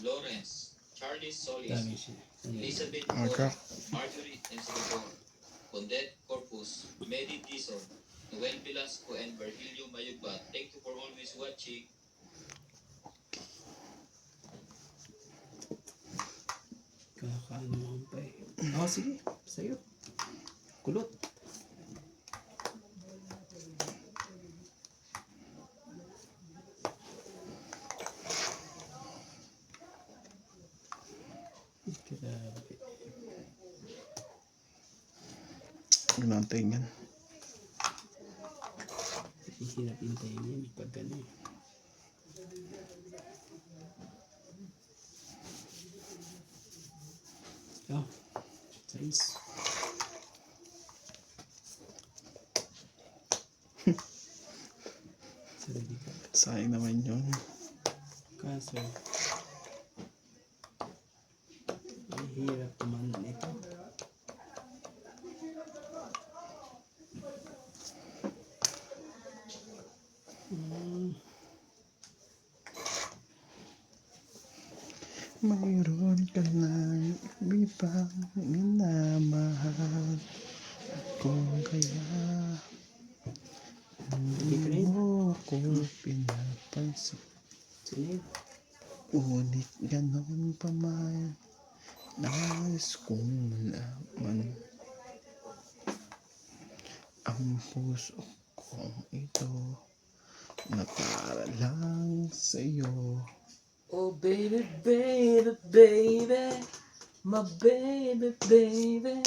Lawrence, Charlie Solis, Dami siya. Elizabeth Aga. Cora, Marjorie M. Singapore, Bondet Corpus, Medi Dizon, Noel Velasco, and Virgilio Mayugba. Thank you for always watching. Kakaano naman pa eh. Oh, sige. Sa'yo. Kulot. Grabe. Huwag natin yan. Hirap hintayin yan pag ano eh. Oh, size. Sarili ka. Sayang naman yun. Kaso, ang hirap naman ito. Mayroon ka lang ibang minamahal. Kung kaya hindi mo ako pinapansin. Sino yun? Ngunit ganon pa man, nais kong malaman. Ang puso kong ito na para lang sa'yo. Oh baby, baby, baby, my baby, baby.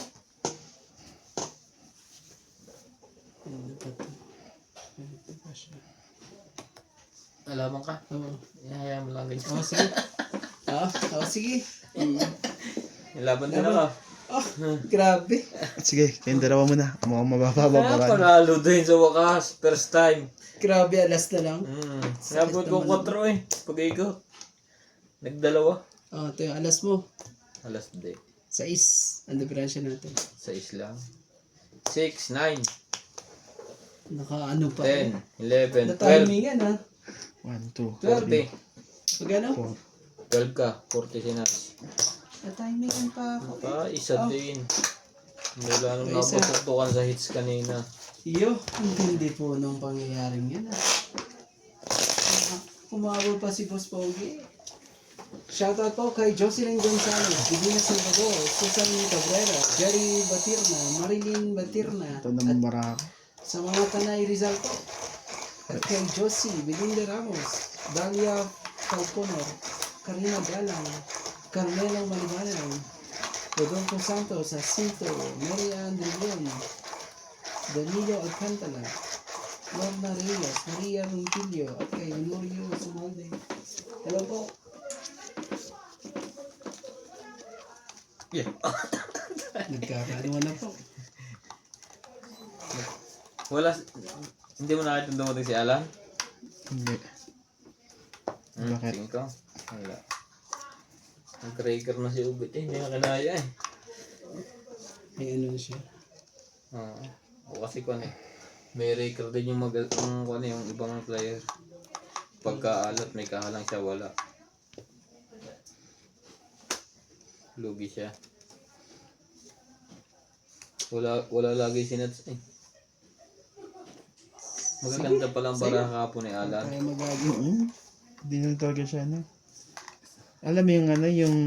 Ano pa ito? Ano pa siya? Alaman ka? Oo. Ihaya mo lang ganyan. Oh, sige. Oh, sige. Laban din ako. Oh, grabe. Sige, kayong dalawa muna. Mukhang mababa ba? Panalo din sa wakas. First time. Grabe, alas na lang. Nabot ko 4 eh. Pag-ikot. Nagdalawa. Oh, ito yung alas mo. Alas de. 6. Ang diferensya natin. 6 lang. 6, 9, Naka-ano pa. 10, 11, 12, Na-timingan ha. 1, 2, 30. Magano? 12 ka. 40 sinas. Na-timingan pa ako. Isa din. Wala nung Isa. napatuktukan sa hits kanina. Iyo, ang hindi po nung pangyayaring yan ha. Kumabol pa si Boss Pogi. Shoutout po kay Jocelyn Gonzalez, Divina Salvador, Susan Cabrera, Jerry Batirna, Marilyn Batirna, Ito naman barako. sa mga Tanay Rizal po. At kay Josie, Belinda Ramos, Dalia Falconor, Karina Galang, Carmelo Malibanang, Rodolfo Santos, Jacinto, Mary Ann De Leon, Danilo Alcantara, Lorna Reyes, Maria Ronquillo, at kay Honorio Sumalde. Hello po. Yeah. Nagkakaroon na po. Wala. Hindi mo nakita dumating si Alan? Hindi. Bakit? 5. Wala. Nag-breaker na si Ubit eh. Hindi na kinaya eh. May ano na siya. O kasi kung ano eh. May raker din yung yung ibang player. Pagkaalat may kahalang siya, wala. Lugi siya. Wala lagi sinats eh. Magaganda palang baraha po ni Alan. Kaya magagawa. Hindi na talaga siya, no? Alam mo yung ano, yung...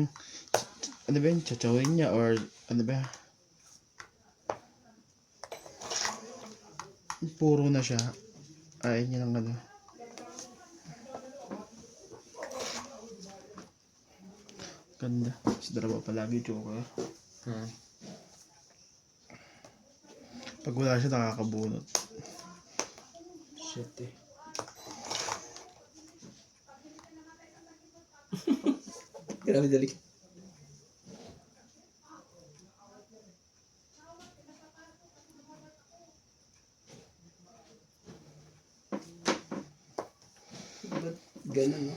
Ano ba yun? Chachawin niya or... Ano ba? Puro na siya. Ayaw niya ng ano. Ganda. Sa dalawa palagi joker. Pag wala siya, nakakabunot. Shit eh. Grabe dali. Ba't ganun no?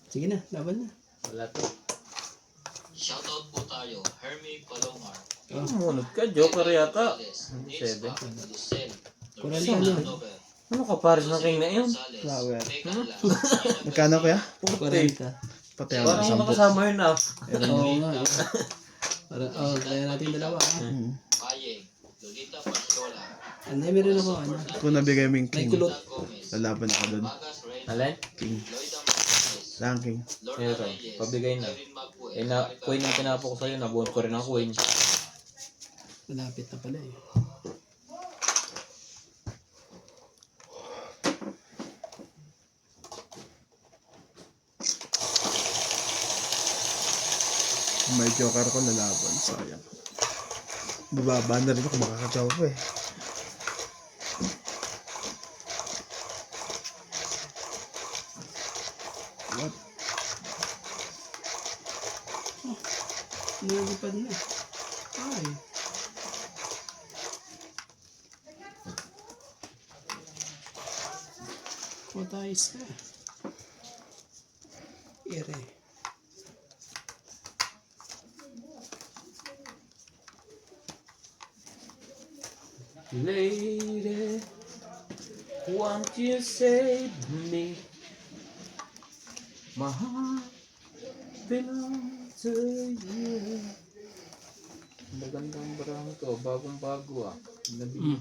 Sige na, laban na. Wala to. Shoutout po tayo, Hermie Palomar, Munod ka, joker yata. Gonzales, Hindi, Nix seven. Lucel, Kurang Dorcina ka na. Nover, Ano ka pares ng king na yun? Gonzales, Flower. Becca Blas, Magkano kaya? 40. Pati ako Parang sa nakasama yun ah. Oo nga. Para, kaya natin dalawa ah. Bayeng, Lolita Pascola, Ano, meron ako ano. Kung nabigay mo yung May king, kulot. Gomez, lalaban ako doon. Magas Reyes, Alin? King. Loida Martinez, Ranking. Lorna Ito, Reyes, pabigay na. Irene Mapue, Eh na, queen ang pinapok ko sa'yo, nabuhat ko rin ang queen. Malapit na pala eh. Kung may joker ko, lalaban. Sayang. Bababa na rin ako, makakajawa ko eh. What? Nalipad na. Ay. Kutayos ka. Ere. Lady, won't you save me? My heart belongs to you. Magandang barang to, bagong bago ah. Mm.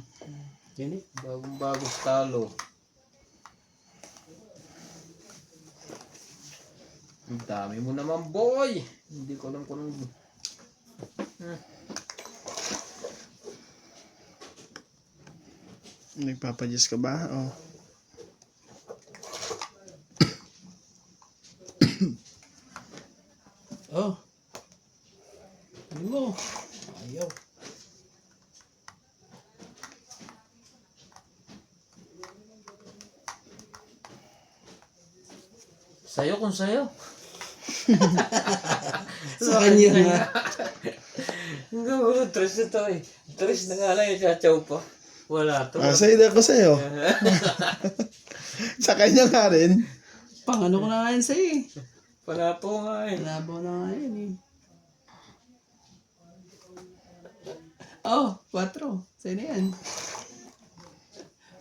Yan eh. Bagong bago talo. Ang dami mo naman boy! Hindi ko alam kung anong... Nagpapadiyas ka ba? Oh. Oh. Ano mo? Ayaw. Sa'yo kung sa'yo. Sa kanya nga. Hanggang tres na to eh. Tres na nga lang yung chachaw pa. Wala to. Sa'yo na ako sa'yo. Sa kanya nga rin. Pang ano ko na nga yan sa'yo eh. Panapo nga eh. Labaw na nga yan eh. Oh, 4. Sa'yo na yan.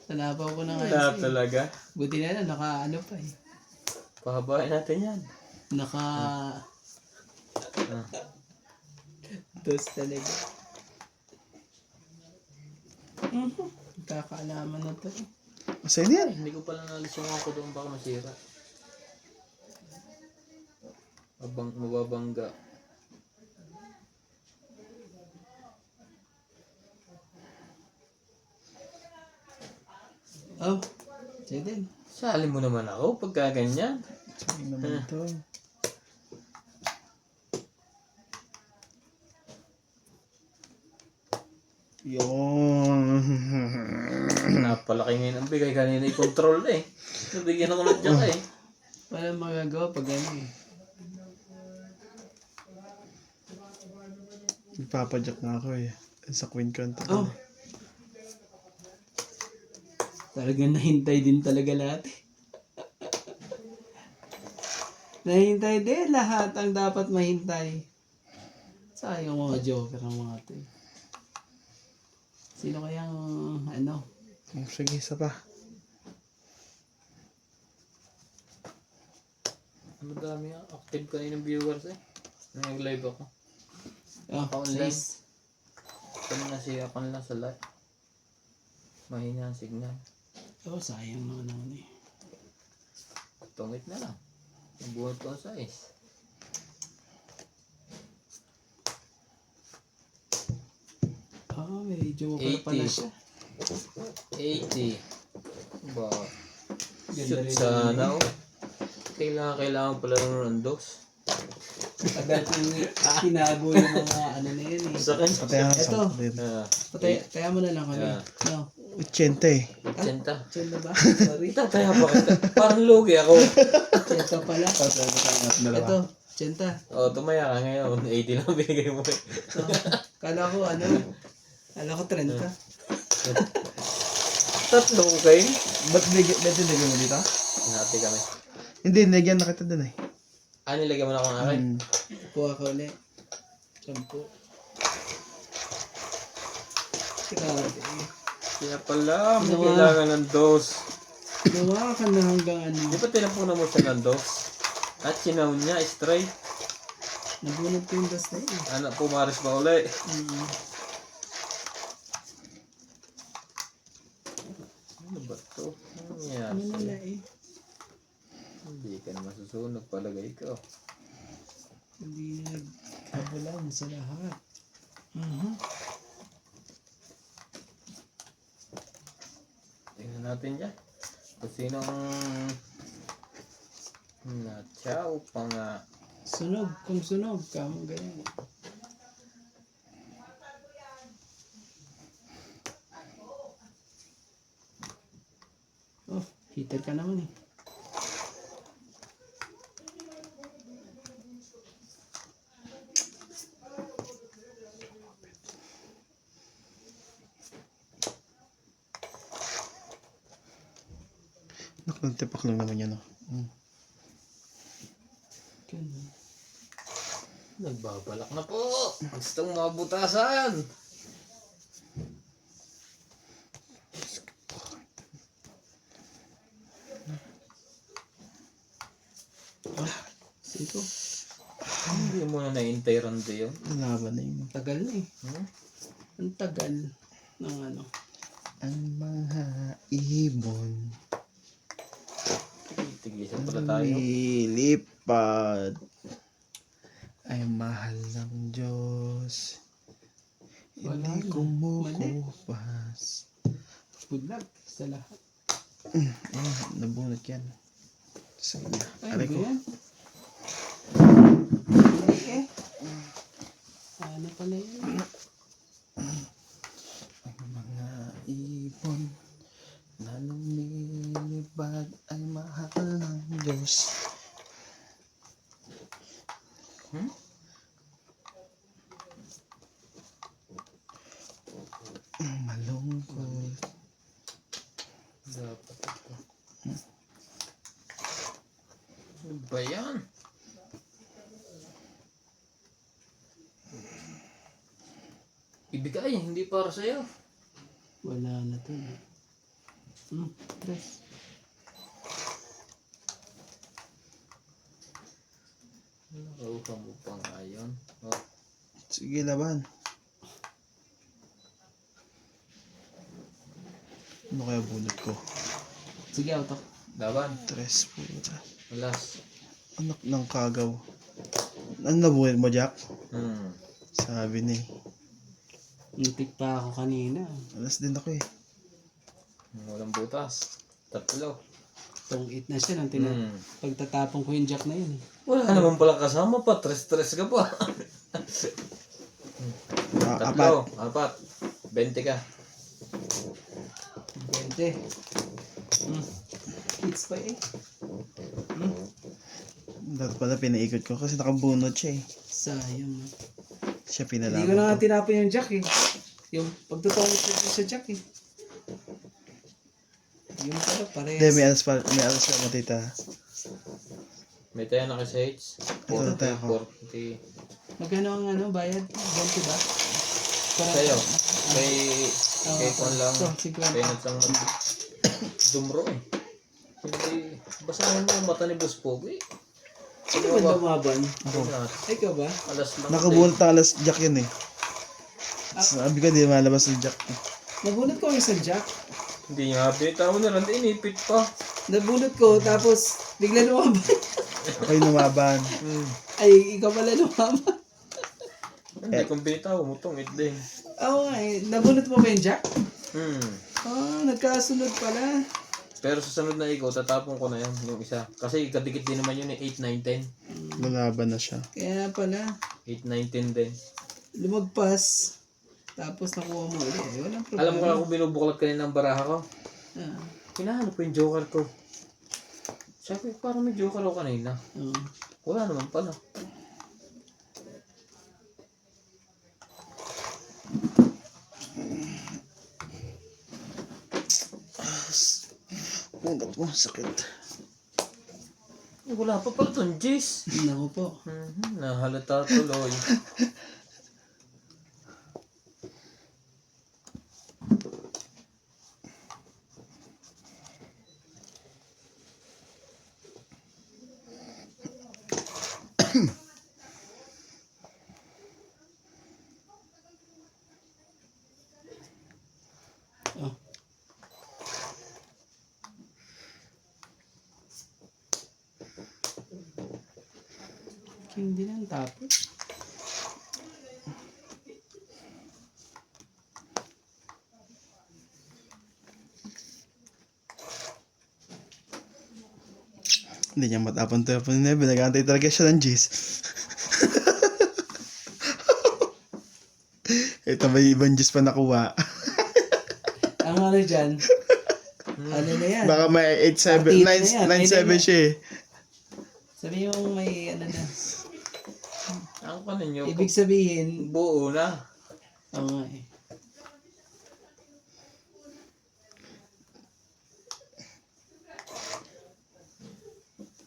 Nanabaw ko na nga yan Wala sa'yo. talaga. Buti na lang, naka ano pa eh. Pahabain natin yan. Naka... Dos talaga. Kakaalaman na to eh. Sa'yo na yan. Hindi ko pala nalis yung ako doon, baka masira. Mababangga. Oh, sa'yo din. Sali mo naman ako pagka ganyan. Sa'yo naman to. Yun. Napalaki ngayon ang bigay kanina i-control na eh. Nabigyan ako ng jack eh. Walang magagawa pag ano eh. Nagpapadyak na ako eh. Sa Queen Count. Oh. Talagang nahintay din talaga lahat eh. Nahintay din lahat ang dapat mahintay. Sayang mga joker ng mga to eh. Sino kayang ano? Sige, isa pa. Madami active kanina viewers eh. Nag-live ako. Oh, Online. 6. Kami nasiyakan lang sa live. Mahina ang signal. Oh, sayang naman naman eh. Tungit na lang. Nabuhat ko sa size. Oh, may joker pala 80. siya. 80. Ba? Ganda Shoot rin sana oh. Kailangan pala ng dos. Agad yung tinago yung mga ano na yun eh. Sa akin. Kaya Ito. Kaya mo na lang kami. Yeah. No. 80 eh. 80. Chenda ba? Sorry. Kaya ba kita? Parang lugi ako. Chenda pala. Ito. Chenda. Oh, tumaya ka ngayon. 80 lang binigay mo eh. So, kala ko ano. Kala ko 30. Tatlo kayo? Ba't nilagyan mo dito? Hati kami. Hindi, nilagyan na kita dun eh. Nilagyan mo na ako ng akin? Kuha ka ulit. 10. Grabe. Kaya pala, may Nawa. kailangan ng dos. Gawa ka na hanggang ano. Di ba tinapunan mo siya ng dos? At sinaw niya, straight. Nabunod ko yung das na yun. Anak, pumaris ba uli? Ano ba ito? Ano Ano nangyari na sa'yo? na eh. Hindi ka naman susunod, palagay ko. Hindi nagkabulan sa lahat. Tingnan natin dyan. Kung sinong natsaw pa nga. Sunog. Kung sunog ka, ganyan. Oh, heater ka naman eh. Nakuntipak lang naman yan. Ganun. Nagbabalak na po. Gustong mabutasan. Sito. Hindi mo na naintay rando yun. Laban na yun. Tagal na eh. Hmm? Ang tagal ng ano. Ang mga ibon Tigisan pala tayo. lilipad ay mahal ng Diyos. Wala Hindi na. kumukupas. Good luck sa lahat. Nabunot yan. Sa kanya. Ay, Aray ba ko. yan? Hindi eh. Ano pala yun? Ang mga ibon na lumilipad ay mahal ng Diyos. Ano ba yan? Ibigay, hindi para sa'yo. Wala na to. Tres. Nakauha mo pa nga yun. Oh. Sige, laban. Ano kaya bunot ko? Sige, auto. Laban. Tres, puta. Alas. Anak ng kagaw. Ano nabuhin mo, Jack? Sabi ni. Muntik pa ako kanina. Alas din ako eh. Walang butas. Tatlo. Itong 8 na siya nang pagtatapon ko yung jack na yun eh. Wala naman pala kasama pa. Tres-tres ka pa. Apat. Tatlo. Apat. 20 ka. 20. Hits pa eh. Dapat pala pinaikot ko kasi nakabunot siya eh. Sayang. Siya Hindi ko na pinalaman nga ko. tinapon yung jack eh. Yung pagtutungit ko sa jack eh. Yung pala Hindi, parehas. may alas pa mo, tita. May tayo na kasi H. Ito tayo ko. 40. Magkano ang bayad? 20 ba? Sa'yo. Kay Kon lang. So, 50. Kay Natsang Dumro eh. Hindi. Basahin mo yung mata ni Boss Pogi. Sino ba lumaban? Ako. Ikaw ba? Alas lang. Nakabunot na alas Jack yun eh. Sabi ko, di malabas yung Jack. Nabunot ko ang isang jack. Hindi nga bita mo na lang. Inipit pa. Nabunot ko tapos bigla lumaban. Ako yung lumaban. Ay, ikaw pala lumaban. Hindi kong bita. Umutong din. Oo nga eh. Nabunot mo ba yung jack? Hmm. Nagkasunod pala. Pero sa sunod na ikaw, tatapon ko na yun. Yung isa. Kasi kadikit din naman yun eh. 8, 9, 10. Lulaban na siya. Kaya pala, 8, 9, 10 din. lumagpas. Tapos nakuha mo ulit. Eh, walang problema. Alam mo kung ako binubuklat kanina ng baraha ko? Ah, Hinahanap ko yung joker ko. Sabi ko, parang may joker ako kanina. oo. Wala naman pala. Bunot mo, sakit. Wala pa pala itong Jace. Naku po. Nahalata tuloy. Oh. King din ang tapos. Hindi niya matapon to. Nag-aantay talaga siya ng Jis. Ito may ibang Jis pa nakuha. Ang ano dyan? Ano na yan? Baka may 8-7, 9-7 siya eh. Sabi mo may ano na. Ang pa ninyo, Ibig sabihin, buo na. oo nga eh.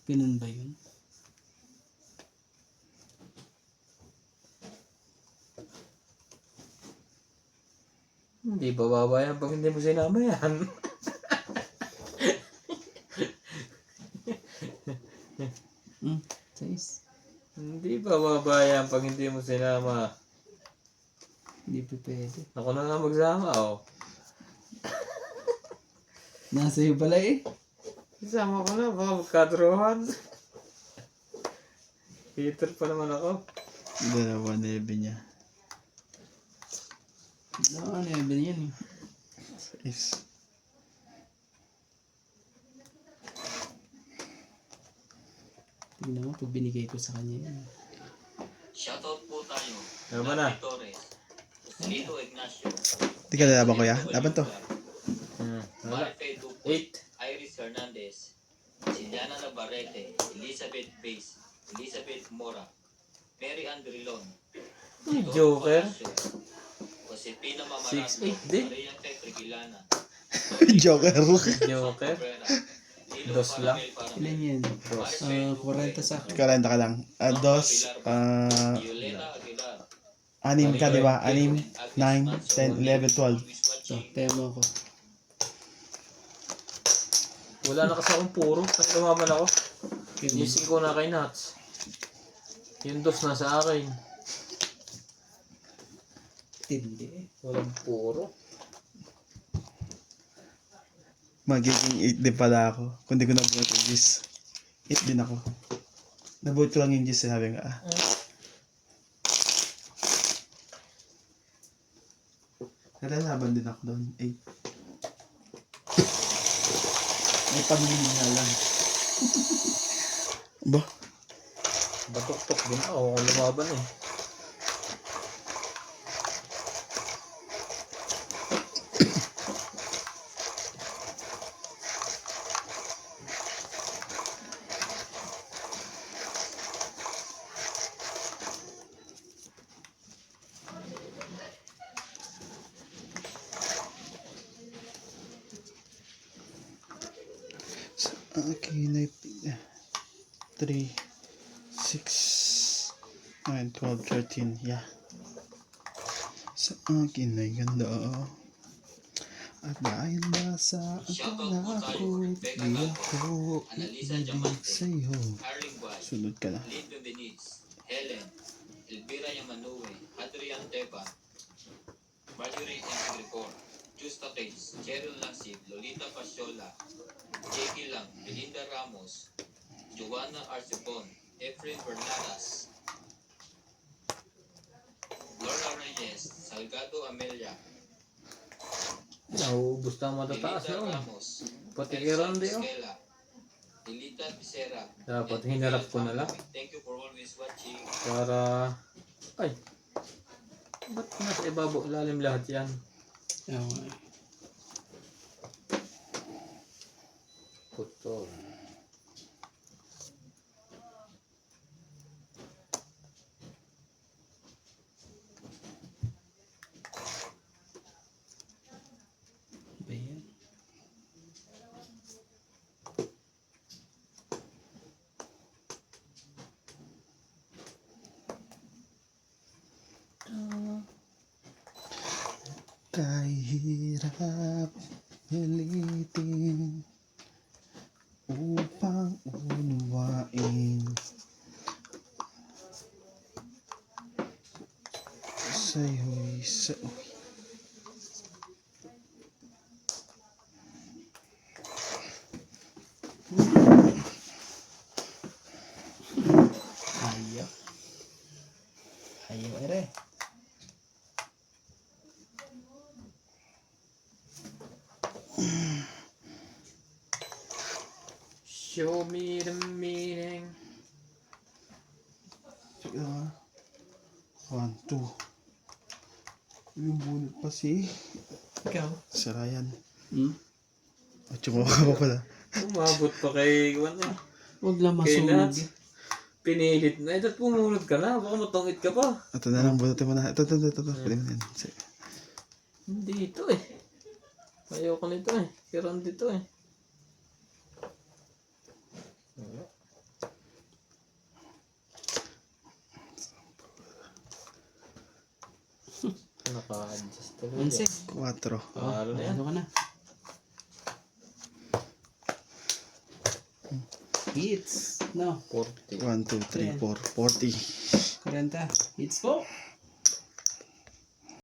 Ganun ba yun? Hindi bababa yan pag hindi mo sinama yan. Size. Hindi bababa yan pag hindi mo sinama. Hindi pa pwede. Ako na nga magsama, oh. Nasa iyo pala eh. Isama ko na, baka magkadrohan. Hater pa naman ako. Dalawa na niya. Ano ba yan eh? Is. Tingnan mo pag binigay ko sa kanya yan. Shoutout po tayo. Tama na. Larry Torres, Lito Ignacio, Di ka lalaban kuya? Laban to. Wala. Marife Dupos, 8. Iris Hernandez, Siliana Navarrete, Elizabeth Bays, Elizabeth Mora, Mary Andrilon, Joker. Josepina Mamarazzo, 6-8 din. Maria Petre Gilana, Joker. Joker. Cabrera. Lilo Dos lang. Caramel para Ilan yan? Dos. 40 sa akin. 40 ka lang. Dos, Violeta Aguilar. anim ka, di ba? Anim, 9, 10, 11, 12. Ito, temo ko. Wala na kasi akong puro. Kasi lumaban ako. Kini. Inising ko na kay Nats. Yung dos na sa akin. Tindi. Walang puro. Magiging 8 din pala ako. Kung di ko nabuhat yung Gis. 8 din ako. Nabuhat ko lang yung Gis, sabi nga. Nalalaban din ako doon. 8. May pamilya nga lang. Ba? Batok-tok din ako kung lumaban eh. Sa akin ay 3, 6, 9, 12, 13. Yeah. Sa akin ay ganda. At dahil nasa akala ko, di ako ibig sa'yo. Arling Guay. Sunod ka na. Lynn Benitez. Helen. Elvira Yamanue. Adrian Tepa. Marjorie M. Gripor. Justa Case. Cheryl Lansig. Lolita Pasiola. Jackie Lang. Belinda Ramos. Joanna Arcebon. Efren Bernadas. Laura Reyes. Salgado Amelia. Nauubos na ang matataas Elita yun. Ramos. Pati Elsa kay Randy oh. Esquela. Elita Becerra. Dapat and hinarap Miguel ko na lang. Fami. Thank you for always watching. Para... Ay! Ba't nasa ibabaw lalim lahat yan? Oo nga. Putol. Ba yan? Kahirap pilitin upang unawain sa'yo'y Ayaw. Ayaw ere. Show me the meaning. Check na nga. 1, 2. Yung bunot pa si Ikaw? Ryan. Hmm? At yung mga pala. Umabot pa kay Juan eh. Huwag lang Kay masunog. Nats. Pinilit na. Eh, dapat pumunod ka na. Baka matungit ka pa. Ito na lang, bunutin mo na. Ito. Pwede mo yan. Sige. Hindi ito eh. Ayoko nito eh. Kiran dito eh. Naka-adjust tuloy. 11. 4. Oh, Ano na yan? ano ka na? Hits. No. 40. 1, 2, 3, 4. 40. 40. Hits po.